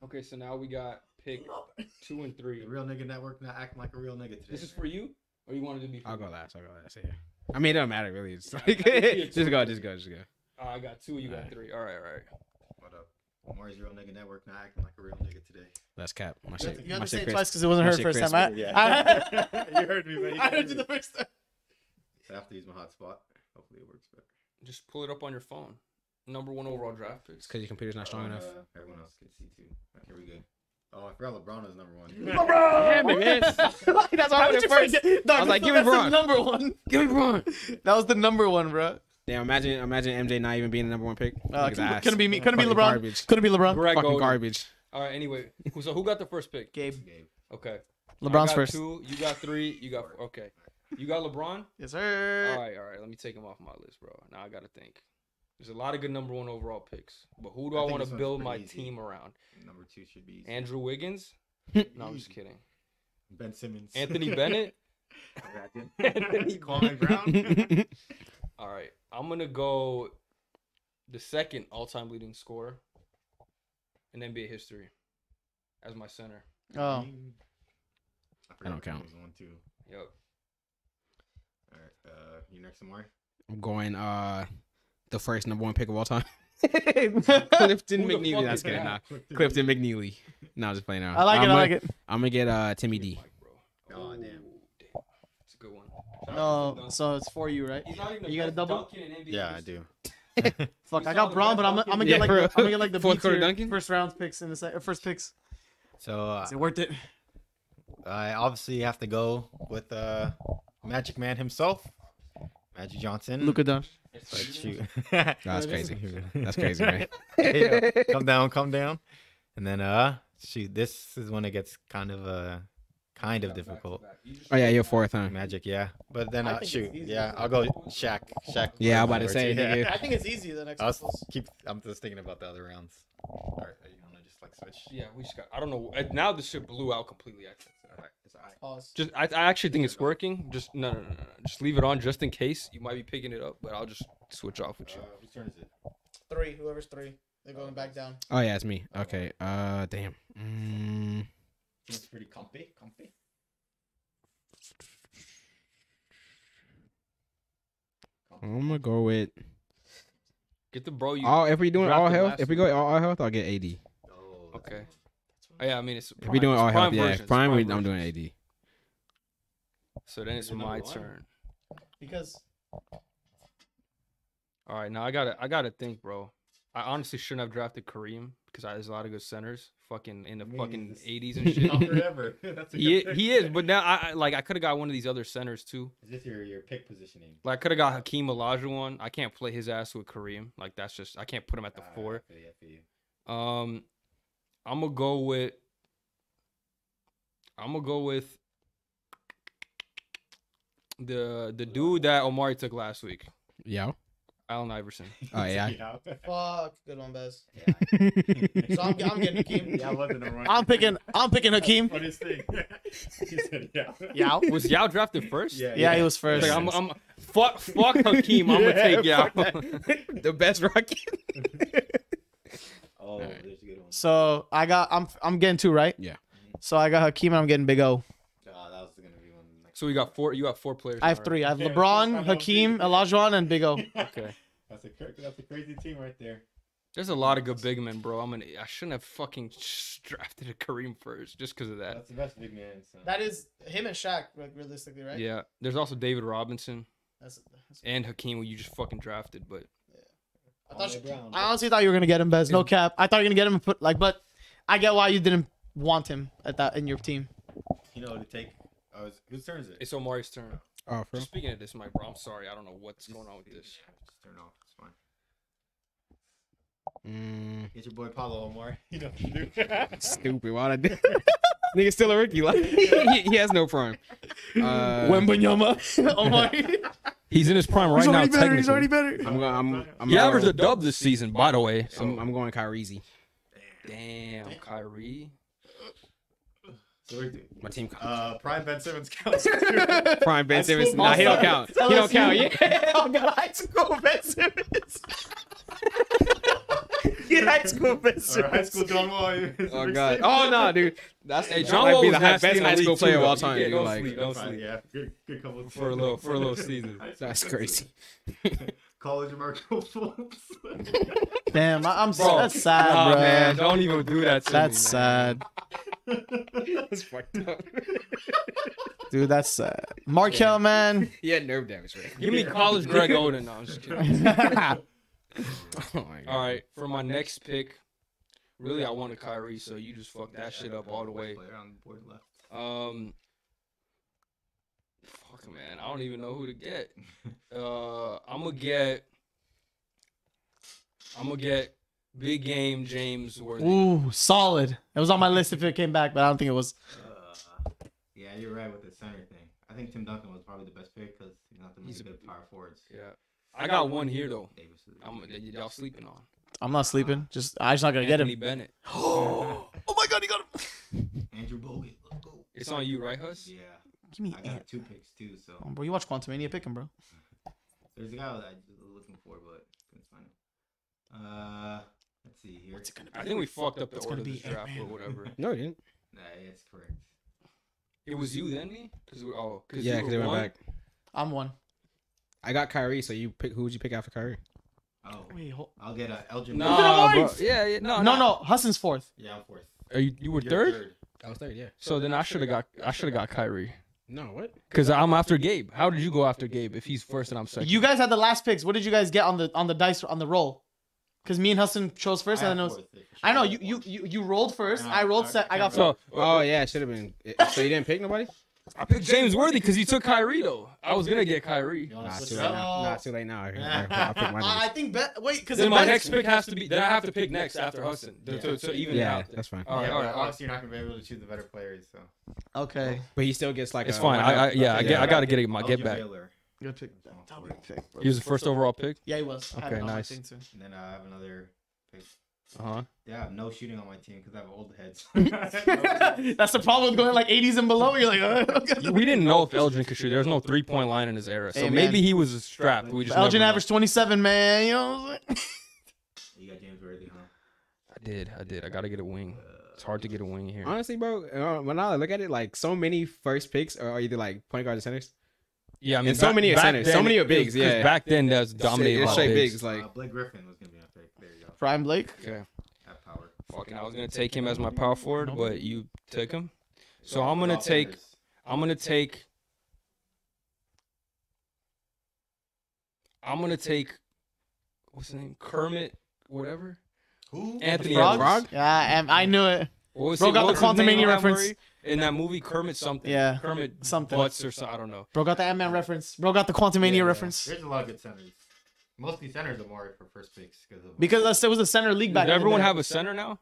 Okay, so now we got pick 2 and 3. The real nigga network not acting like a real nigga today. This is for you, or you wanted to be? I'll go last. Yeah. I mean, it don't matter really. It's like, just go. I got 2. You got 3. All right. What up? Omari's real nigga network not acting like a real nigga today. That's cap. You had to say it twice because it wasn't her first time. You heard me, man. I heard you the first time. I have to use my hotspot. Hopefully it works better. Just pull it up on your phone. Number 1 overall draft picks. Because your computer's not strong enough. Everyone else can see too. Okay, here we go. Oh, I forgot LeBron is number 1. LeBron! Damn it, man. That's why I went first. I was like, give me LeBron. Number 1. Give me LeBron. That was the number 1, bro. Damn, imagine MJ not even being the number 1 pick. Couldn't be me. Couldn't be LeBron. Garbage. Couldn't be LeBron. Fucking garbage. All right. Anyway, so who got the first pick? Gabe. Okay. LeBron's first. 2. You got 3. You got 4. Okay. You got LeBron? Yes, sir. All right. Let me take him off my list, bro. Now I gotta think. There's a lot of good number 1 overall picks, but who do I want to build my team around? Number 2 should be easy. Andrew Wiggins? No, I'm just kidding. Ben Simmons. Anthony Bennett? Anthony Brown. All right. I'm going to go the second all-time leading scorer in NBA history as my center. Oh. I don't count. 1, 2. Yep. All right. You next, Omari? I'm going the first number 1 pick of all time. Clifton McNeely. That's kidding. Nah. Clifton McNeely. No, I'm just playing around. I like it. I'm gonna get Timmy D. Oh damn. It's a good one. No, so it's for you, right? You got a double? Yeah, I do. Fuck, I got Braun, but I'm gonna get like the fourth quarter Duncan first round picks in the first picks. So is it worth it? I obviously have to go with Magic Man himself, Magic Johnson. Luka Doncic. Shoot. That's crazy. That's crazy, man. Hey, calm down. And then shoot, this is when it gets kind of difficult. Oh yeah, you're 4th, huh? Magic, yeah. But then shoot, yeah, I'll go Shaq. Yeah, I'm about to say. Yeah. I think it's easy the next. I'm just thinking about the other rounds. All right, you wanna just like switch? Yeah, we just got. I don't know. Now this shit blew out completely. It's all right. Pause. Just I actually think it's working. Just no. Just leave it on just in case you might be picking it up. But I'll just switch off with you. Whose turn is it? 3. Whoever's 3. They're going back down. Oh yeah, it's me. Okay. Damn. It's pretty comfy. I'm gonna go with. Get the bro. If we doing all health, if we go all health, I'll get AD. Oh, okay. Yeah, I mean it's. If we doing all health, yeah. Prime, I'm doing AD. So then it's my turn. Because. All right, now I gotta think, bro. I honestly shouldn't have drafted Kareem because there's a lot of good centers, fucking in the fucking 80s and shit. Forever. That's a good He is, but now I could have got one of these other centers too. Is this your pick positioning? Like I could have got Hakeem Olajuwon. I can't play his ass with Kareem. Like that's just I can't put him at the 4. I'm gonna go with the dude that Omari took last week. Yeah. Allen Iverson. Oh yeah. Fuck, good one, Bez. So I'm getting Hakeem. Yeah, I wasn't a run. I'm picking Hakeem. Funniest thing. He said yeah. Yao. Was Yao drafted first? Yeah, he was first. Like, I'm fuck Hakeem. I'm gonna take Yao. The best Rocket. Oh, there's a good one. So I'm getting 2, right? Yeah. So I got Hakeem and I'm getting Big O. That was gonna be one. So we got 4. You got 4 players. I have 3. I have LeBron, Hakeem, Olajuwon, and Big O. Okay. That's a crazy team right there. There's a lot of good big men, bro. I shouldn't have fucking drafted a Kareem first just because of that. That's the best big man. So. That is him and Shaq, realistically, right? Yeah. There's also David Robinson That's and Hakeem, who you just fucking drafted, but I honestly thought you were gonna get him, Bez. No cap. I thought you were gonna get him, but I get why you didn't want him in your team. You know to take. Whose turn is it? it's Omari's turn. Oh, for Speaking of this, my bro, I'm sorry. I don't know what's going on with this. Just turn off. It's fine. Get your boy Paulo Omar. You know what to do. Stupid. Why'd I do? Nigga's still a rookie. Like he has no prime. Wembanyama. Omari. He's in his prime right now. He's already better. I'm He averaged a dub this season, by the way. So I'm going Kyrie. damn, Kyrie. My team. Prime Ben Simmons counts. Prime Ben Simmons. Nah, he don't count. He don't count. Yeah. I got high school Ben Simmons. Get high school Ben Simmons. High school John Wall. Oh god. Oh no, dude. That's John might Wall be was the best nasty in the high school league, player too, of all though. time. Yeah, Dude. don't Like sleep, don't sleep. Yeah, good couple For a little season. that's crazy. College Marco Fultz. Damn, Bro, that's sad, nah, bro. man, don't even do that to That's me, sad. That's fucked up. Dude, that's sad. Markel, man. He had nerve damage, right? Give me college Greg Oden. No, I'm just kidding. Oh my god. All right, for my next pick, really I wanted Kyrie, so you just fucked that shit up all the way. Fuck, man, I don't even know who to get. I'm gonna get Big Game James Worthy. Ooh, solid. It was on my list if it came back, but I don't think it was. Yeah, you're right with the center thing. I think Tim Duncan was probably the best pick because he's not the most good power forwards. Yeah, I got one here though. Y'all sleeping on? I'm not sleeping. I'm just not gonna get Anthony him. Bennett. Oh my god, he got him. Andrew Bogut. Let's go. It's on you, right, Hus? Yeah. Give me I got 2 picks too, so. Oh, bro, you watch Quantumania, pick him, bro. There's a guy that I was looking for, but couldn't find him. Let's see here. What's it gonna be? I think we fucked up the It's order gonna of this be draft or Ant-Man. whatever. No, he didn't. Nah, it's correct. It was you then me? Cause Yeah, because they went back. I'm one. I got Kyrie, so you pick. Who would you pick after Kyrie? Oh, Wait, I'll get Elgin. Nah, bro. Yeah, no. Hudson's fourth. Yeah, I'm 4th. You were You're third? I was third. Yeah. So then I should have got Kyrie. No, what? Cause I'm after Gabe. How did you go after Gabe if he's first and I'm second? You guys had the last picks. What did you guys get on the dice on the roll? Because me and Hassan chose first, and then it was. I know you rolled first. I rolled second. I got fourth. Oh yeah, it should have been. So you didn't pick nobody? I picked James Worthy because he took Kyrie though. I was gonna get Kyrie. Nah, too late now. Nah, too late now. I'll pick my I think wait, because Then my next pick has to be. Then I have to pick next after Hassan to even it Yeah, out. that's fine. All right, all right. Obviously, you're not gonna be able to choose the better players, so. Okay. But he still gets like. It's fine. I gotta get my get back. Good pick. He was the first overall pick. Yeah, he was. I had Okay, it on my nice. thing, too. And then I have another pick. Uh-huh. Yeah, I have no shooting on my team because I have old heads. That's the problem with going like 80s and below. You're like, We didn't know if Elgin could shoot. There was no 3-point line in his era, so Hey, man. maybe he was strapped. We just Elgin never know. averaged 27, man. You know what I'm saying? You got James Worthy, huh? I did. I gotta get a wing. It's hard to get a wing here. Honestly, bro, when I look at it, like so many first picks are either like point guards or centers. Yeah, I mean, And so many are back centers, then so many are it was- bigs, 'cause yeah. back then that's dominated It's by straight bigs. bigs. Like Blake Griffin was gonna be my pick. There you go. Prime Blake. Okay. Have power. Fucking, I was gonna take him as my power forward, but you took him. So I'm gonna take. What's his name? Kermit, whatever. Who? Anthony Frog? Edwards. Yeah, I knew it. Bro got the Quantumania reference. In that movie, Kermit something. Yeah. Kermit something. Butts or something. I don't know. Bro got the Ant-Man reference. Bro got the Quantumania reference. There's a lot of good centers. Mostly centers are more for first picks. Because it was a center league back Does everyone then. have a center now?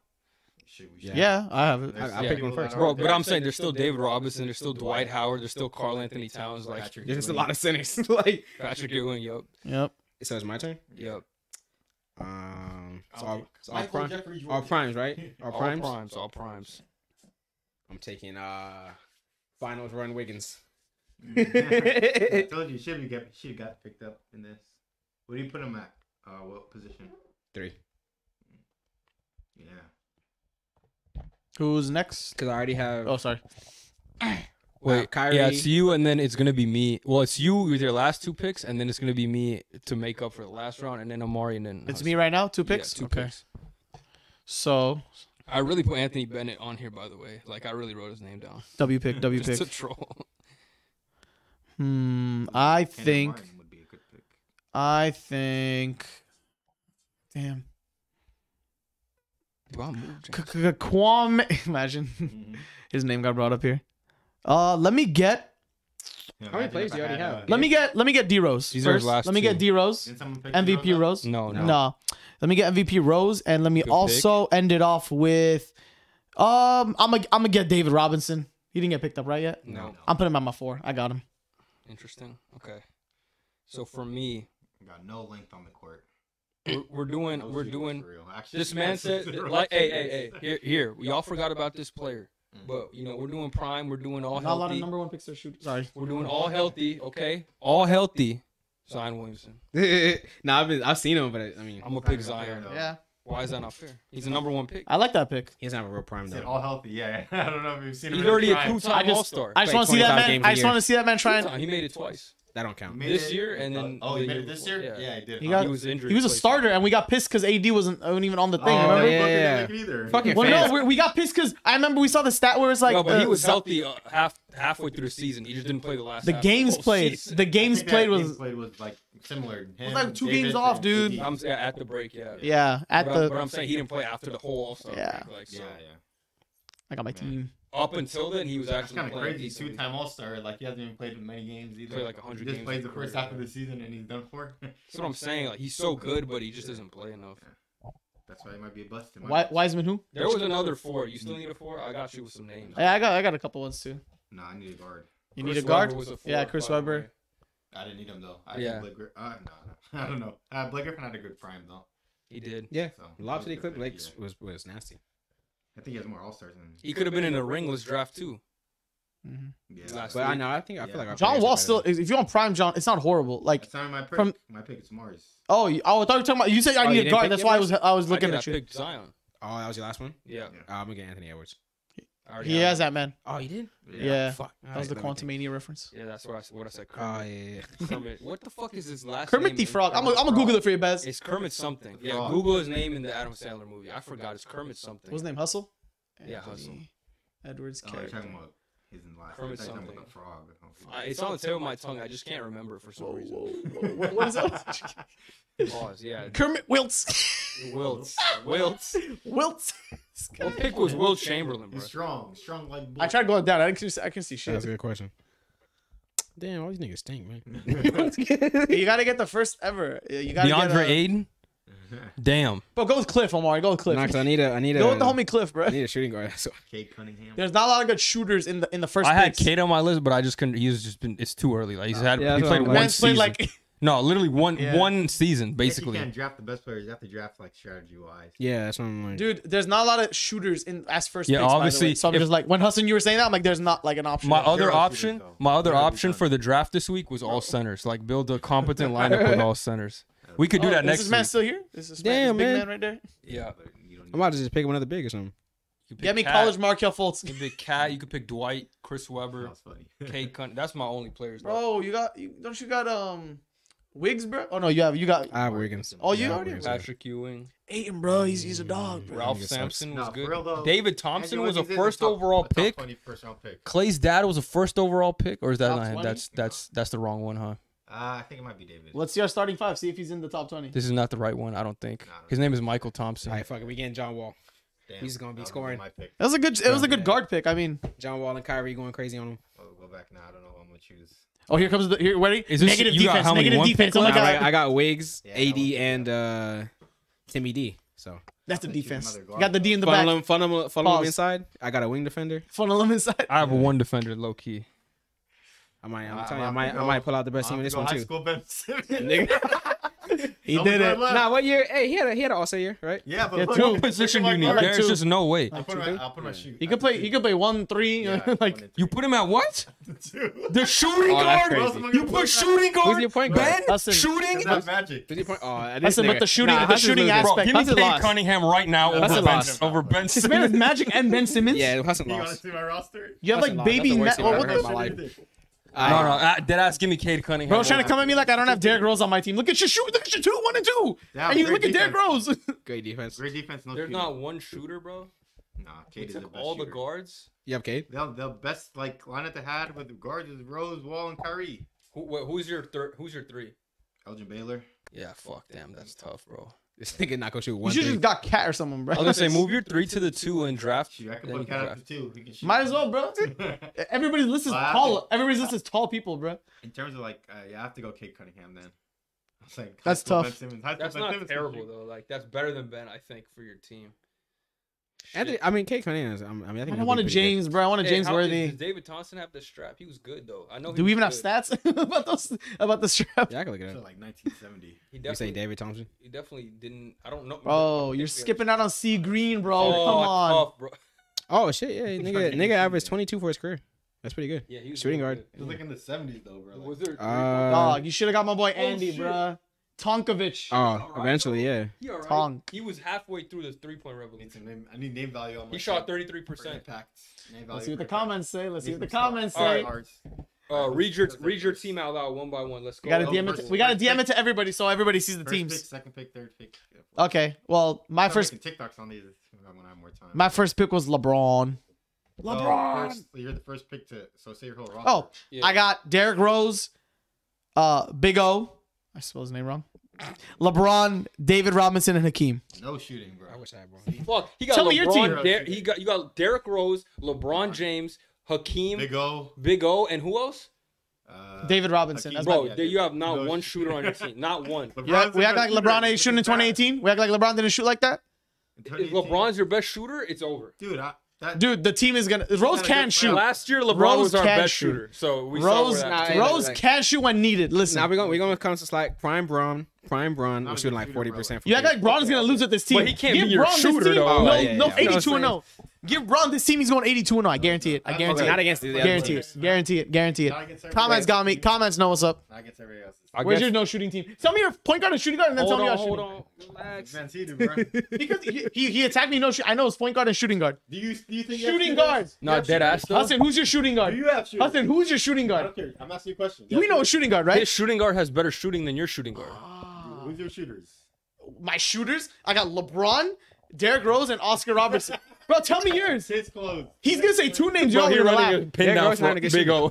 Yeah, I have it. I picked one first. Bro, but I'm saying there's still David Robinson, there's still Dwight Howard, there's still Karl Anthony Towns. Like, There's a lot of centers. Like Patrick Ewing, Yep. So it's my turn. Yep. All primes, right? All primes. I'm taking finals run Wiggins. I told you, should have got picked up in this. What do you put him at? What position? 3. Yeah. Who's next? Because I already have. Oh, sorry. Wait, Kyrie. yeah, it's you, and then it's gonna be me. Well, it's you with your last 2 picks, and then it's gonna be me to make up for the last round, and then Omari, and then It's me right now. 2 picks. Yeah, 2 picks. So I really put Anthony Bennett on here, by the way. Like, I really wrote his name down. W pick. Just to troll. I think. Martin would be a good pick. Damn. Do I move, James? Kwame. Imagine his name got brought up here. Let me get. How many plays do you already have? Let me get D Rose These are his first. last Let me 2. get D Rose. MVP Rose. No. Let me get MVP Rose, and let me Good also end it off with. I'm gonna get David Robinson. He didn't get picked up right yet. No. I'm putting him at my 4. I got him. Interesting. Okay. So for me, Got no length on the court. we're doing. Actually, This man said, like, hey, here, we all forgot about this player, but we're doing prime. We're doing all Not a lot of healthy. number 1 picks are shooting. Sorry. We're doing all healthy. Okay, all healthy. Zion Williamson. I've seen him, but I mean, I'm gonna pick Zion. Yeah. Why is that not fair? He's the number 1 pick. I like that pick. he doesn't have a real prime Said though. all healthy. Yeah. I don't know if you've seen him. He's in already a prime. 2-time All-Star. I just Like want to see that 25 man. games a I just year. want to see that man trying. He made it twice. That don't count. Made This it- year and then he the made year it this before. year. Yeah. He did. He got- He was injured. He was a twice. starter, and we got pissed because AD wasn't even on the thing. Oh, remember? yeah. Either. Fucking Well, fans. no, we got pissed because I remember we saw the stat where it's like No, but he was Zion- healthy halfway through the season. He just didn't play the last. The half games of the played. season. The games played was like similar. It was like 2 games off, dude. I'm at the break, yeah. yeah at But the I'm saying he didn't play after the whole All-Star Yeah. break. Like, so. I got my team. Up until then, he was That's actually kind of playing crazy. decently. 2-time All-Star. Like he hasn't even played in many games either. Played like 100 He just games plays in the career, first half of yeah. the season and he's done for. That's what I'm saying. Like, he's so good, but he just doesn't play enough. That's why he might be a bust. Wiseman who? There was another 4. You still need a 4? I got you with some names. Yeah, I got a couple ones too. No, I need a guard. You Chris need a guard? Webber was a 4, Yeah, Chris by the Webber. way. I didn't need him though. I Yeah. think Blake no. I don't know. Blake Griffin had a good prime though. He did. Yeah, So, Lob City he was a good Clip pick, Lakes yeah. was nasty. I think he has more All-Stars than. He could have been in a ringless draft too. Yeah. Last But I week. know. I feel like our John players Wall are still. better. If you want prime John, it's not horrible. Like That's not my pick. From- My pick is Mars. I thought you were talking about. You said I Oh, need you a didn't guard. pick That's him why first? I was I looking did. at you. I picked Zion. Oh, that was your last one. Yeah. I'm gonna get Anthony Edwards. I already He have has him. that man. Oh, you did? Yeah. Fuck. That was the Quantumania reference. Yeah, that's what I said. Oh Kermit. yeah. Kermit. What the fuck is his last Kermit name? the Frog. I'm gonna Google it for you, Bez. It's Kermit something. Yeah, Frog. Google his name in the Adam Sandler movie. I forgot. It's Kermit something. What's his name? Hustle. Yeah, Anthony Edwards. Oh, you're character. talking about his last. Kermit You're talking about something. the frog. It's on the tip of my tongue. I just can't remember for some reason. What is that? Pause. Yeah. Kermit Wilts. Wilts. Wilts. What pick was Will Chamberlain, bro? He's strong like. I tried going down. I can see shit. That's a good question. Damn, all these niggas stink, man. You gotta get the first ever. You gotta DeAndre get Ayton. Damn. Bro, go with Cliff, Omari. Go with Cliff. Nah, 'cause I need a Go with the homie Cliff, bro. I need a shooting guard. So Kate Cunningham. There's not a lot of good shooters in the first. I had picks. Kate on my list, but I just couldn't. He's just been. It's too early. Like he Yeah, played that's what I'm one like. Man's season. played like. No, literally one Yeah. season, Basically, you basically. can't draft the best players. You have to draft like strategy wise. yeah, that's what I'm like. Dude, there's not a lot of shooters in as first Yeah, picks, obviously, by the way. So I'm if- just like when Hassan, you were saying that, I'm like, there's not like an option. My Zero other shooters, option, though. my other Zero option shooters. for the draft this week was all centers. Like build a competent lineup with all centers. We could do that Is next this man week. still here? Is this Damn, man, this big man. man right there? Yeah. But you don't I'm about to just pick him another big or something. You could Get me pick college Cat. Markelle Fultz. You could pick Cat. You could pick Dwight, Chris That Webber, was funny. Kate Cunningham. That's my only players. Though. Bro, don't you got Wiggs, bro. Oh no, you got. I have Wiggins. Oh, you Yeah, already. Wiggins. Patrick Ewing. Aiden, bro. He's a dog, bro. Ralph He Sampson was No, good. for real, though, David Thompson Andrew was a Wiggins is first top- overall a top pick. 20 first-round pick. Clay's dad was a first overall pick, or is that Top not him? 20? That's the wrong one, huh? I think it might be David. Let's see our starting five. See if he's in the top 20. This is not the right one, I don't think. Nah, His name is Michael Thompson. All right, fuck it. We getting John Wall. Damn, He's gonna be that was scoring. my pick. It was a good. It was a good guard pick. I mean, John Wall and Kyrie going crazy on him. Oh, go back now. I don't know what I'm gonna choose. oh, here comes the here. Ready? Is this- Negative you got defense. how many Negative one defense. pick Oh my left? god, I got Wiggs, Yeah, AD, that and Timmy D. So that's the I think defense. another You guard, got the D in the funnel back. him, funnel him Pause. inside. I got a wing defender. Funnel him inside. I have a one defender, low key. I'm telling you, I might pull out the best team in this one high too. school Ben Simmons. He Someone did it. left. Nah, what year? Hey, he had an all-star year, right? Yeah, but Yeah, look, two. look What position do at you my need? guard. Like There's two. just no way. I'll put my shoot. He could play. He could play 1, 3. Yeah, like 1 and You put him at what? 2. The shooting Oh, that's guard? crazy. You put shooting guard? Who's your point guard? Ben? Hudson. Shooting? That's magic. Who's your point? Oh, this Listen, but nigga- the shooting- Nah, the Hudson's shooting losing. Bro, aspect- give me Hudson Cade lost. Cunningham right now Hudson over Ben, lost. over Ben this Simmons. man is Magic and Ben Simmons. Yeah, Hudson You want to lost. see my roster? You have Hudson like lost. That's baby. the worst team What I've ever heard in the? my life. No, dead ass, give me Cade Cunningham. Bro, trying to come at me like I don't have Derrick Rose on my team. Look at your shoot. Look at your 2, 1 and 2. Yeah, And you great look at Derrick defense. Rose. Great defense. Great defense, no There's shooting. not one shooter, bro. Nah, We Cade is the took best all the shooter. guards. You have Cade? The best like lineup they had with the guards is Rose, Wall, and Kyrie. Who's your third? Who's your three? Elgin Baylor. Yeah, fuck, damn, that's tough, bro. This nigga not gonna shoot You one should thing. just got Cat or someone, bro. I was gonna say move your 3 to the 2 and draft. Shoot, I can then you put can Cat up draft. to 2. He can shoot. Might as well, bro. Everybody's list is Well, I tall. think- Everybody's list is tall people, bro. In terms of like, yeah, I have to go Cade Cunningham then. I'm saying That's high school tough. Ben Simmons. High school That's Ben not Simmons can terrible shoot. though. Like that's better than Ben, I think, for your team. Anthony, I mean, Cade Cunningham. I think I he'll don't be want a pretty James, bro. I want a James Does Worthy. David Thompson have the strap? He was good though. I know. Do we even have stats about the strap? good. Yeah, I can look it So up. like 1970. He You definitely, say David Thompson? he definitely didn't. I don't know. Bro, you're skipping out on C Green, bro. Oh, Come on. tough, bro. Oh shit, yeah, nigga averaged 22 for his career. That's pretty good. Yeah, he was Shooting really guard. It was like in the 70s though, bro. good. Was there? Dog, you should have got my boy Andy, shit. bro. Tonkovic. Oh, eventually, yeah. He alright. Tonk. He was halfway through the 3-point I need revolution. some name. I need name value on my He shot team. 33%. For impact. Name value Let's see what for the impact. comments say. Let's see Need what the some comments stars. say. Cards. Read your team out loud one by one. Let's go. We gotta Oh, DM it. first- We gotta first DM pick. it to everybody so everybody sees the First teams. pick, second pick, third pick. Yeah, Okay. Well, my I'm first making TikToks on these when I have more time. my first pick was LeBron. So, LeBron. first, you're the first pick to say your whole roster. Oh, Yeah. I got Derrick Rose, Big O. I spelled his name wrong. LeBron, David Robinson, and Hakeem. No shooting, bro. I wish I had one. Fuck. He got Tell me your LeBron. team. You got Derrick Rose, LeBron James, Hakeem, Big O. Big O, and who else? David Robinson. Hakeem. That's Bro, my, Yeah, you have not no one shooting. shooter on your team. Not one. yeah, we act like LeBron ain't shooting in 2018. We act like LeBron didn't shoot like that. If LeBron's your best shooter, it's over. Dude, Dude, the team is gonna. Rose can shoot. Last year, LeBron Rose was our can best shoot. shooter. So we saw Rose, where that Nah, Rose can shoot when needed. Listen, Now we're gonna come to like Prime Braun. Not We're a shooting good like shooter, bro. 40%. you act like Braun is gonna lose at this team. But he can't Give be your Braun this shooter, team- though. No, Oh, yeah, no, yeah. 82 and 0. Give Braun this team. He's going 82 and 0. I guarantee it. I guarantee Okay. Not it. against the other Guarantee teams. it. Guarantee it. Guarantee it. Not against everybody. Comments got me. Comments know what's up. Not against everybody else. I Where's guess- your no shooting team? Tell me your point guard and shooting guard, and then tell me your hold shooting. on. Relax. Man, see, dude, bro. Because he attacked me. No, I know it's point guard and shooting guard. Do you think you have Shooting shooters? guards. You No, have dead shooters? ass though. Hudson, who's your shooting Do guard? you have shooters? Hudson, who's your shooting I guard? don't care. I'm asking you a question. We know a shooting guard, right? His shooting guard has better shooting than your shooting guard. Who's your shooters? My shooters, I got LeBron, Derrick Rose, and Oscar Robertson. Bro, tell me yours. Case closed. He's gonna say two names. Bro, Y'all he here to running a laugh. pin Derrick down Rose not for a good Big O.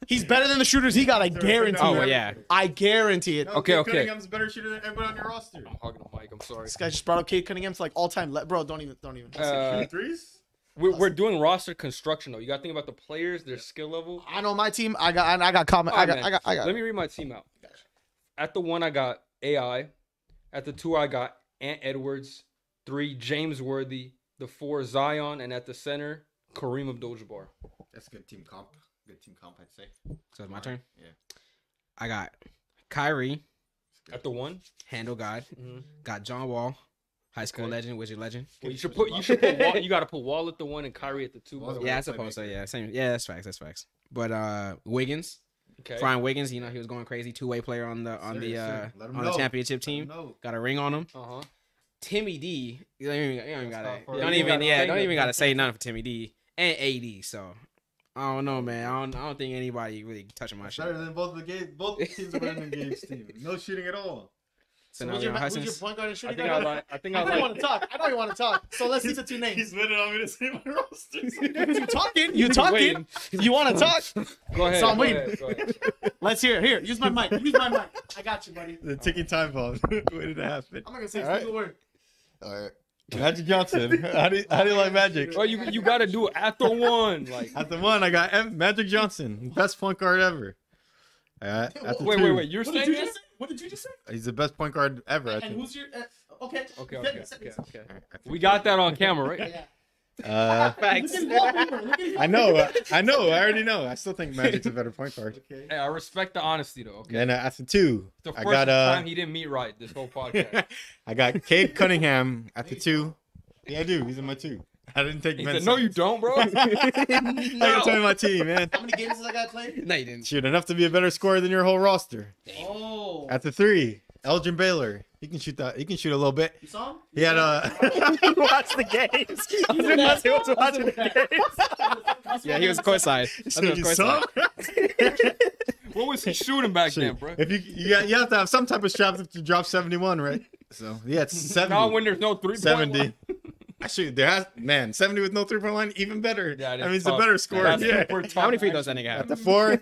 He's better than the shooters he got. I guarantee Oh, it. yeah. I guarantee it. No, Okay, Cade okay. Cunningham's a better shooter than everyone on your roster. I'm hogging the mic. I'm sorry. This guy just brought up Cade Cunningham to like all time. Bro, don't even. Uh, Threes? we're doing roster construction though. You got to think about the players, their skill level. I know my team. I got comment. Alright, I got. Let me read my team out. At the 1, I got AI. At the 2, I got Ant Edwards. 3, James Worthy. The 4, Zion, and at the center, Kareem Abdul-Jabbar. That's good team comp. Good team comp, I'd say. So it's my turn. Yeah. I got Kyrie, At the 1, handle god. Mhm. Got John Wall, high school Okay. legend, Wizard legend. well, you should put Wall. You got to put Wall at the 1 and Kyrie at the 2. Wall's bro. Yeah, I suppose so. Yeah, same. Yeah, that's facts. But Wiggins, Okay. Brian Wiggins, he was going crazy. 2-way player on the Sir. Let him on the know. championship Let team. him know. Got a ring on him. Uh huh. Timmy D, you don't even gotta, That's not for- don't you even gotta say don't even nothing. gotta say nothing for Timmy D and AD. So I don't know, man. I don't think anybody really touching my shit. Better than both teams are better than Gabe's team. No shooting at all. So who's your point guard and shooting guard? I know you want to talk. I know you want to talk. So let's see the two names. He's waiting on me to say my roster. You talking. You want to talk? Go ahead. So I'm waiting. Go ahead. Let's hear it. Here, use my mic. I got you, buddy. The ticking time bomb waiting to happen. I'm not gonna say a single word. All right. Magic Johnson. How do you like Magic? Oh, you got to do it after one. Like After one, I got Magic Johnson, best point guard ever. Wait. You're saying this? What did you just say? He's the best point guard ever. I And think. who's your? Okay. Okay. We got that on camera, right? Yeah. Facts. I know. I already know. I still think Magic's a better point guard. Okay. Hey, I respect the honesty though. Okay. Then after two, The I first got time he didn't meet right this whole podcast. I got Gabe Cunningham after two. Yeah, I do. He's in my two. I didn't take He Ben said, "No, you Simmons. don't, bro." I can tell you my team, man. How many games has that guy played? No, you didn't. Shoot, enough to be a better scorer than your whole roster. Oh. After three, Elgin Baylor. He can shoot that. He can shoot a little bit. You saw him? He had Watch the games. I was watching the games. Yeah, he was courtside. You saw? What was he shooting back then, Shoot. bro? If you have to have some type of shot to drop 71, right? So yeah, it's 70. Not when there's no 3-point 70. line. Actually, 70 with no 3-point line, even better. Yeah, I mean, he's a better scorer. That's Yeah. super tough, How many free throws that actually. nigga At the have? 4,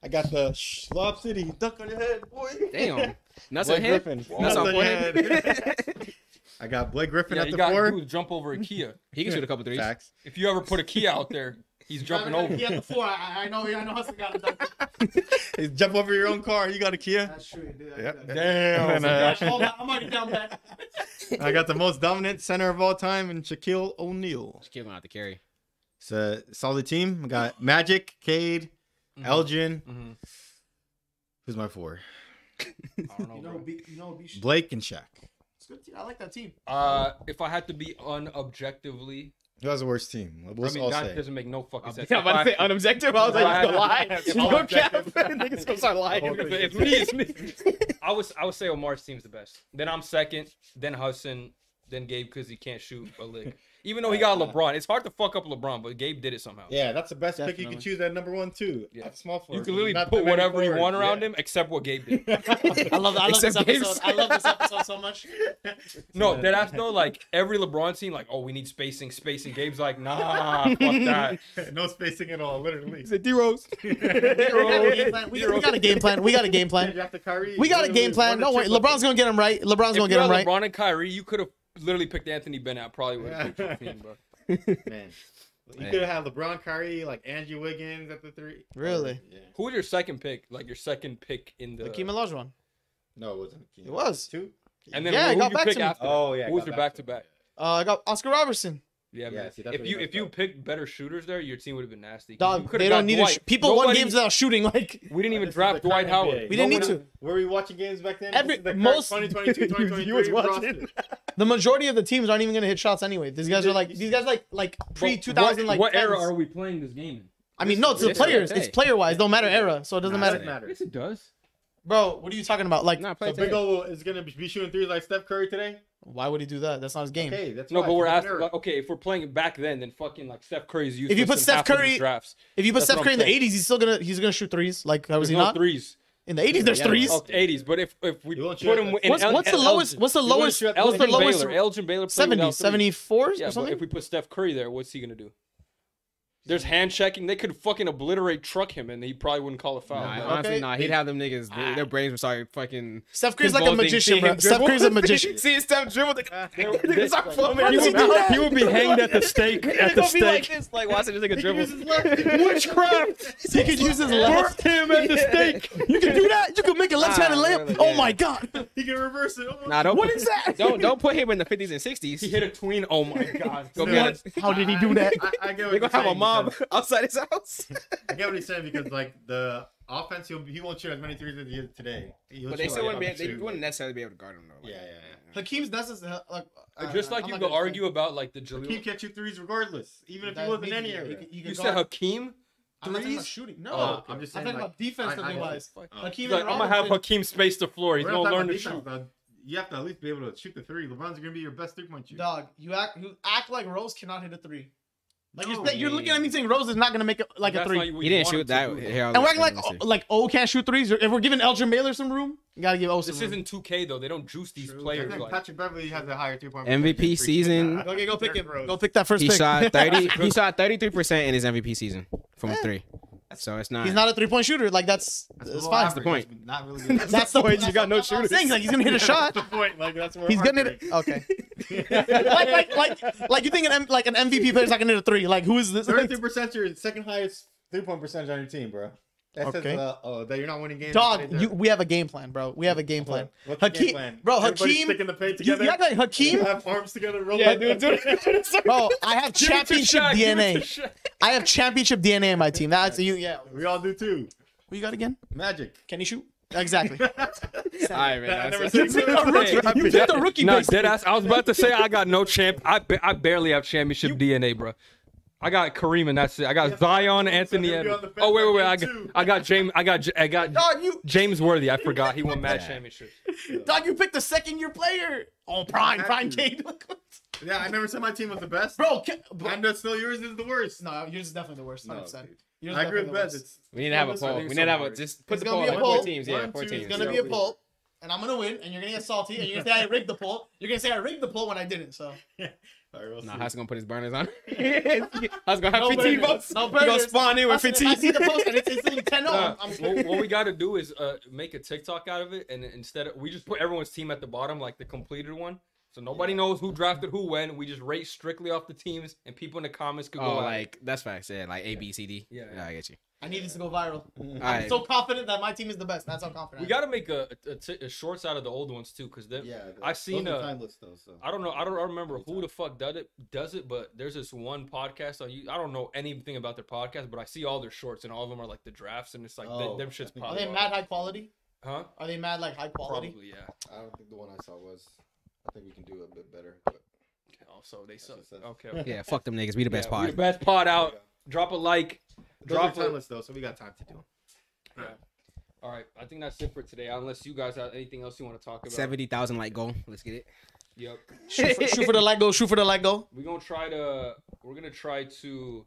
I got the Lob City dunk on your head, boy. Damn. Nuts Blake on head. Griffin. Nuts on your forehead. head. I got Blake Griffin Yeah, at you the got 4. to jump over a Kia. He can shoot a couple threes. Facts. If you ever put a Kia out there, he's jumping over. He had the 4. I know Hassan got it. Hey, jump over your own car. You got a Kia. That's true. Dude. Yep. Damn. And then, Hold on, I'm already down back. I got the most dominant center of all time in Shaquille O'Neal. Just gonna have to carry. It's a solid team. I got Magic, Cade, Elgin. Mhm. Who's my 4? I don't know, bro. Blake and Shaq. It's good team. I like that team. If I had to be unobjectively, Who has the worst team? We'll I mean, all that say. doesn't make no fucking sense. Yeah, I'm about to say unobjective. I was like, you gonna lie? If You I'm gonna cap? objective- Niggas gonna start lying. It's me. I would say Omar's team's the best. Then I'm second. Then Hassan. Then Gabe because he can't shoot a lick. Even though he got LeBron, it's hard to fuck up LeBron, but Gabe did it somehow. Yeah, that's the best pick you Definitely. can choose at number 1 too. Yeah. That's small forward. You can literally Not put that many whatever you forwards. want around Yeah. him, except what Gabe did. I love this Except episode. Gabe's- I love this episode so much. No, deadass though, like every LeBron team, like, oh, we need spacing. Gabe's like, nah, fuck that. No spacing at all, literally. He's a D-Rose. We got a game plan. We got a game plan. Draft the Kyrie. We got a game plan. Don't worry. LeBron's gonna get him right. LeBron's gonna get him right. LeBron and Kyrie, you could have literally picked Anthony Bennett. Probably would have picked your team, bro. Man. You could have had LeBron, Kyrie, like Andrew Wiggins at the 3. Really? Yeah. Who was your second pick? Like your second pick in the. Hakeem Olajuwon. No, it wasn't. It was. 2? And then Yeah, who he got you back pick to me. after? Oh, yeah. Who was your back to back? I got Oscar Robertson. Yeah, Yeah, man. see, that's If what you he if you messed up. picked better shooters there, your team would have been nasty. You Dog, could've they got don't need to. Dwight. People won Nobody- games without shooting. Like We didn't even This is draft the Dwight current Howard. NBA. We didn't need Nobody- to. Were we watching games back then? Every- This is the current most- 2022, 2023 He was watching. roster. the majority of the teams aren't even gonna hit shots anyway. These guys are like pre 2000 like. What era 10s. are we playing this game in? I mean, no, it's the This players. day. It's player wise. Don't matter era, so it doesn't Nah, matter. doesn't matter. Yes, it does. Bro, what are you talking about? Like, Nah, So play Big today. O is gonna be shooting threes like Steph Curry today. why would he do that? That's not his game. Okay, that's No, why. but we're It's a asking. different Like, okay, if we're playing it back then fucking like Steph Curry's used. If you put Steph Curry- drafts, If you put That's Steph what Curry in I'm the saying. 80s, he's gonna shoot threes. Like, how was there's he no not? threes. In the 80s, there's Yeah, threes. well, 80s, but if we You won't put shoot him it. in What's the lowest? What's the lowest? What's the Elgin lowest? Baylor. Elgin Baylor played 70s, without threes. 74s Yeah, or but something. if we put Steph Curry there, what's he gonna do? There's hand checking. They could fucking obliterate truck him, and he probably wouldn't call a foul. Nah, Okay. honestly, nah. He'd have them niggas. Their brains would start fucking. Steph Curry's like a pinballing, magician, seeing bro. him Steph dribble. Curry's a magician. See Steph dribble. Niggas they- start foaming. How does he do that? He would be hanged at the stake. At the He'll be like stake. this, like watching this nigga dribble. Witchcraft. He could use his left. Birthed him at the stake. You can do that. You can make a left-handed Nah, layup. really, Oh yeah. my god. He can reverse it. Nah, don't. What put, is that? Don't put him in the 50s and 60s. He hit a tween. Oh my god. Go No, get it. How did he do that? I get what They you're gonna have a saying mob because- outside his house. I get what he's saying because like the offense, he won't shoot as many threes as he did today. But they still wouldn't be. They wouldn't necessarily be able to guard him though. Yeah. Hakeem's necessary. Just like you could argue about like the He Jaleel. can't shoot threes regardless, even if he was in any area. You said Hakeem I'm not talking about threes. shooting. No, Oh, I'm just I'm saying talking like, about defensively I- wise. Oh. Hakeem He's like, and I'm gonna have Robinson. Hakeem space the floor. He's We're gonna not learn talking to about shoot. defense, though. You have to at least be able to shoot the three. LeBron's gonna be your best 3-point shooter. Dog, you act like Rose cannot hit a three. You're looking at me saying Rose is not gonna make it like a three. He didn't shoot that. And we're acting like O can't shoot threes. If we're giving Elgin Baylor some room, you gotta give O some room. This isn't 2K though. They don't juice these players. Like, Patrick Beverly has a higher 3-point MVP season. Okay, go pick him. Go pick that first He pick. shot 30. He shot 33% in his MVP season from 3. So it's not. He's not a 3-point shooter. Like that's fine. That's the point. Not really good. That's the point. You got no shooters. Like he's gonna hit a shot. That's the point. Like that's where He's gonna hit it. Okay. like you think an MVP player's not gonna hit a 3? Like who is this? 33% your second highest 3-point percentage on your team, bro. That says that you're not winning games. Dog, we have a game plan, bro. We have a game plan. What's the game plan? Bro, Everybody Hakeem. sticking the paint together. You act like Hakeem. Have arms together. Roll Bro, I have championship DNA. I have championship DNA in my team. That's you. Yeah. We all do too. Who you got again? Magic. Can he shoot? Exactly. All right, man. You picked the rookie. No, deadass. I was about to say I got no champ. I barely have championship DNA, bro. I got Kareem and that's it. I got Zion, Anthony. Oh wait. I got James. I got James Worthy. I forgot he won mad championships. Dog, you picked the second-year player. Oh, prime Gabe. Yeah, I never said my team was the best. Bro, and that's still yours is the worst. No, yours is definitely the worst. 100%. I agree with Bez. We need to have a poll. We need to have a just put the poll like 4 teams. Yeah, 4 teams. It's gonna be a poll, and I'm gonna win, and you're gonna get salty, and you're gonna say I rigged the poll. You're gonna say I rigged the poll when I didn't. So. Nah, Hassan gonna put his burners on. Hassan gonna have 15 votes. No He gonna spawn in with 15. I see the post and it's instantly 10-0. What we got to do is make a TikTok out of it, and instead of we just put everyone's team at the bottom, like the completed one, so nobody knows who drafted who when. We just rate strictly off the teams, and people in the comments could go. Oh, like that's facts. Yeah, like A, B, C, D. Yeah, I get you. I need this to go viral. I'm right. so confident that my team is the best. That's how confident. We got to make a shorts out of the old ones too, because I've seen timeless though. So. I don't know. I don't remember who the fuck does it, but there's this one podcast on you. I don't know anything about their podcast, but I see all their shorts, and all of them are like the drafts, and it's like them shits pop. Are they mad high quality? Huh? Are they mad like high quality? Probably, yeah. I don't think the one I saw was. I think we can do a bit better. But... Oh, so they suck. Okay. Yeah, fuck them niggas. We the best pod. We the best pod out. Drop a like. Drop timeless though, so we got time to do. Yeah. All right. I think that's it for today. Unless you guys have anything else you want to talk about. 70,000 like goal. Let's get it. Yep. Shoot for the like goal. Shoot for the like goal. We're gonna try to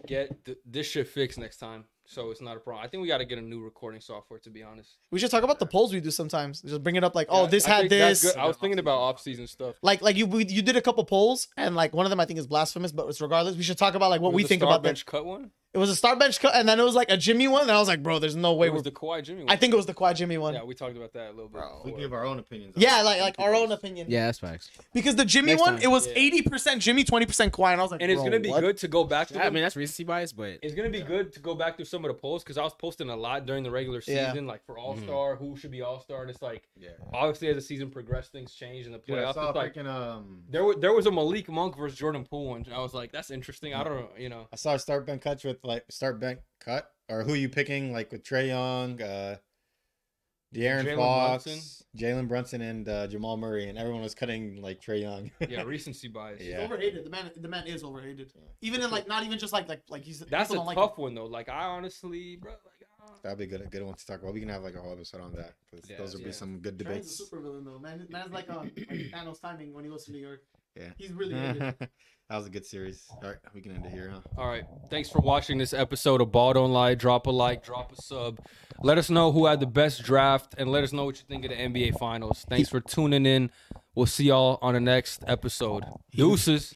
get this shit fixed next time, so it's not a problem. I think we got to get a new recording software, to be honest. We should talk about the polls we do sometimes. Just bring it up like, I this. I was thinking about off-season stuff. Like you did a couple polls, and like one of them I think is blasphemous, but it's regardless. We should talk about like what we think about that. Bench cut one. It was a start bench cut, and then it was like a Jimmy one, and I was like, bro, there's no way. It was the Kawhi Jimmy one. I think it was the Kawhi Jimmy one. Yeah, we talked about that a little bit. We give our own opinions. Yeah, like our own opinion. Yeah, that's facts. Because the Jimmy one, it was 80% Jimmy, 20% Kawhi, and I was like, and it's gonna be good to go back to. I mean, that's recency bias, but it's gonna be good to go back through some of the polls because I was posting a lot during the regular season, like for All Star, who should be All Star, and it's like, obviously as the season progressed, things changed in the playoffs. I saw it's like, there was a Malik Monk versus Jordan Poole one. And I was like, that's interesting. I don't know, you know. I saw a start bench cut or who you picking like with Trae Young, De'Aaron Fox, Jalen Brunson, and Jamal Murray, and everyone was cutting like Trae Young. Yeah, recency bias. He's overrated. The man is overrated. Even in like not even just like he's. That's a tough one though. Like I honestly, bro, that'd be good one to talk about. We can have like a whole episode on that. Those would be some good debates. Trae's a super villain though. Man's like Thanos timing when he goes to New York. Yeah, he's really good. That was a good series. All right, we can end it here, huh? All right. Thanks for watching this episode of Ball Don't Lie. Drop a like, drop a sub. Let us know who had the best draft, and let us know what you think of the NBA Finals. Thanks for tuning in. We'll see y'all on the next episode. Deuces.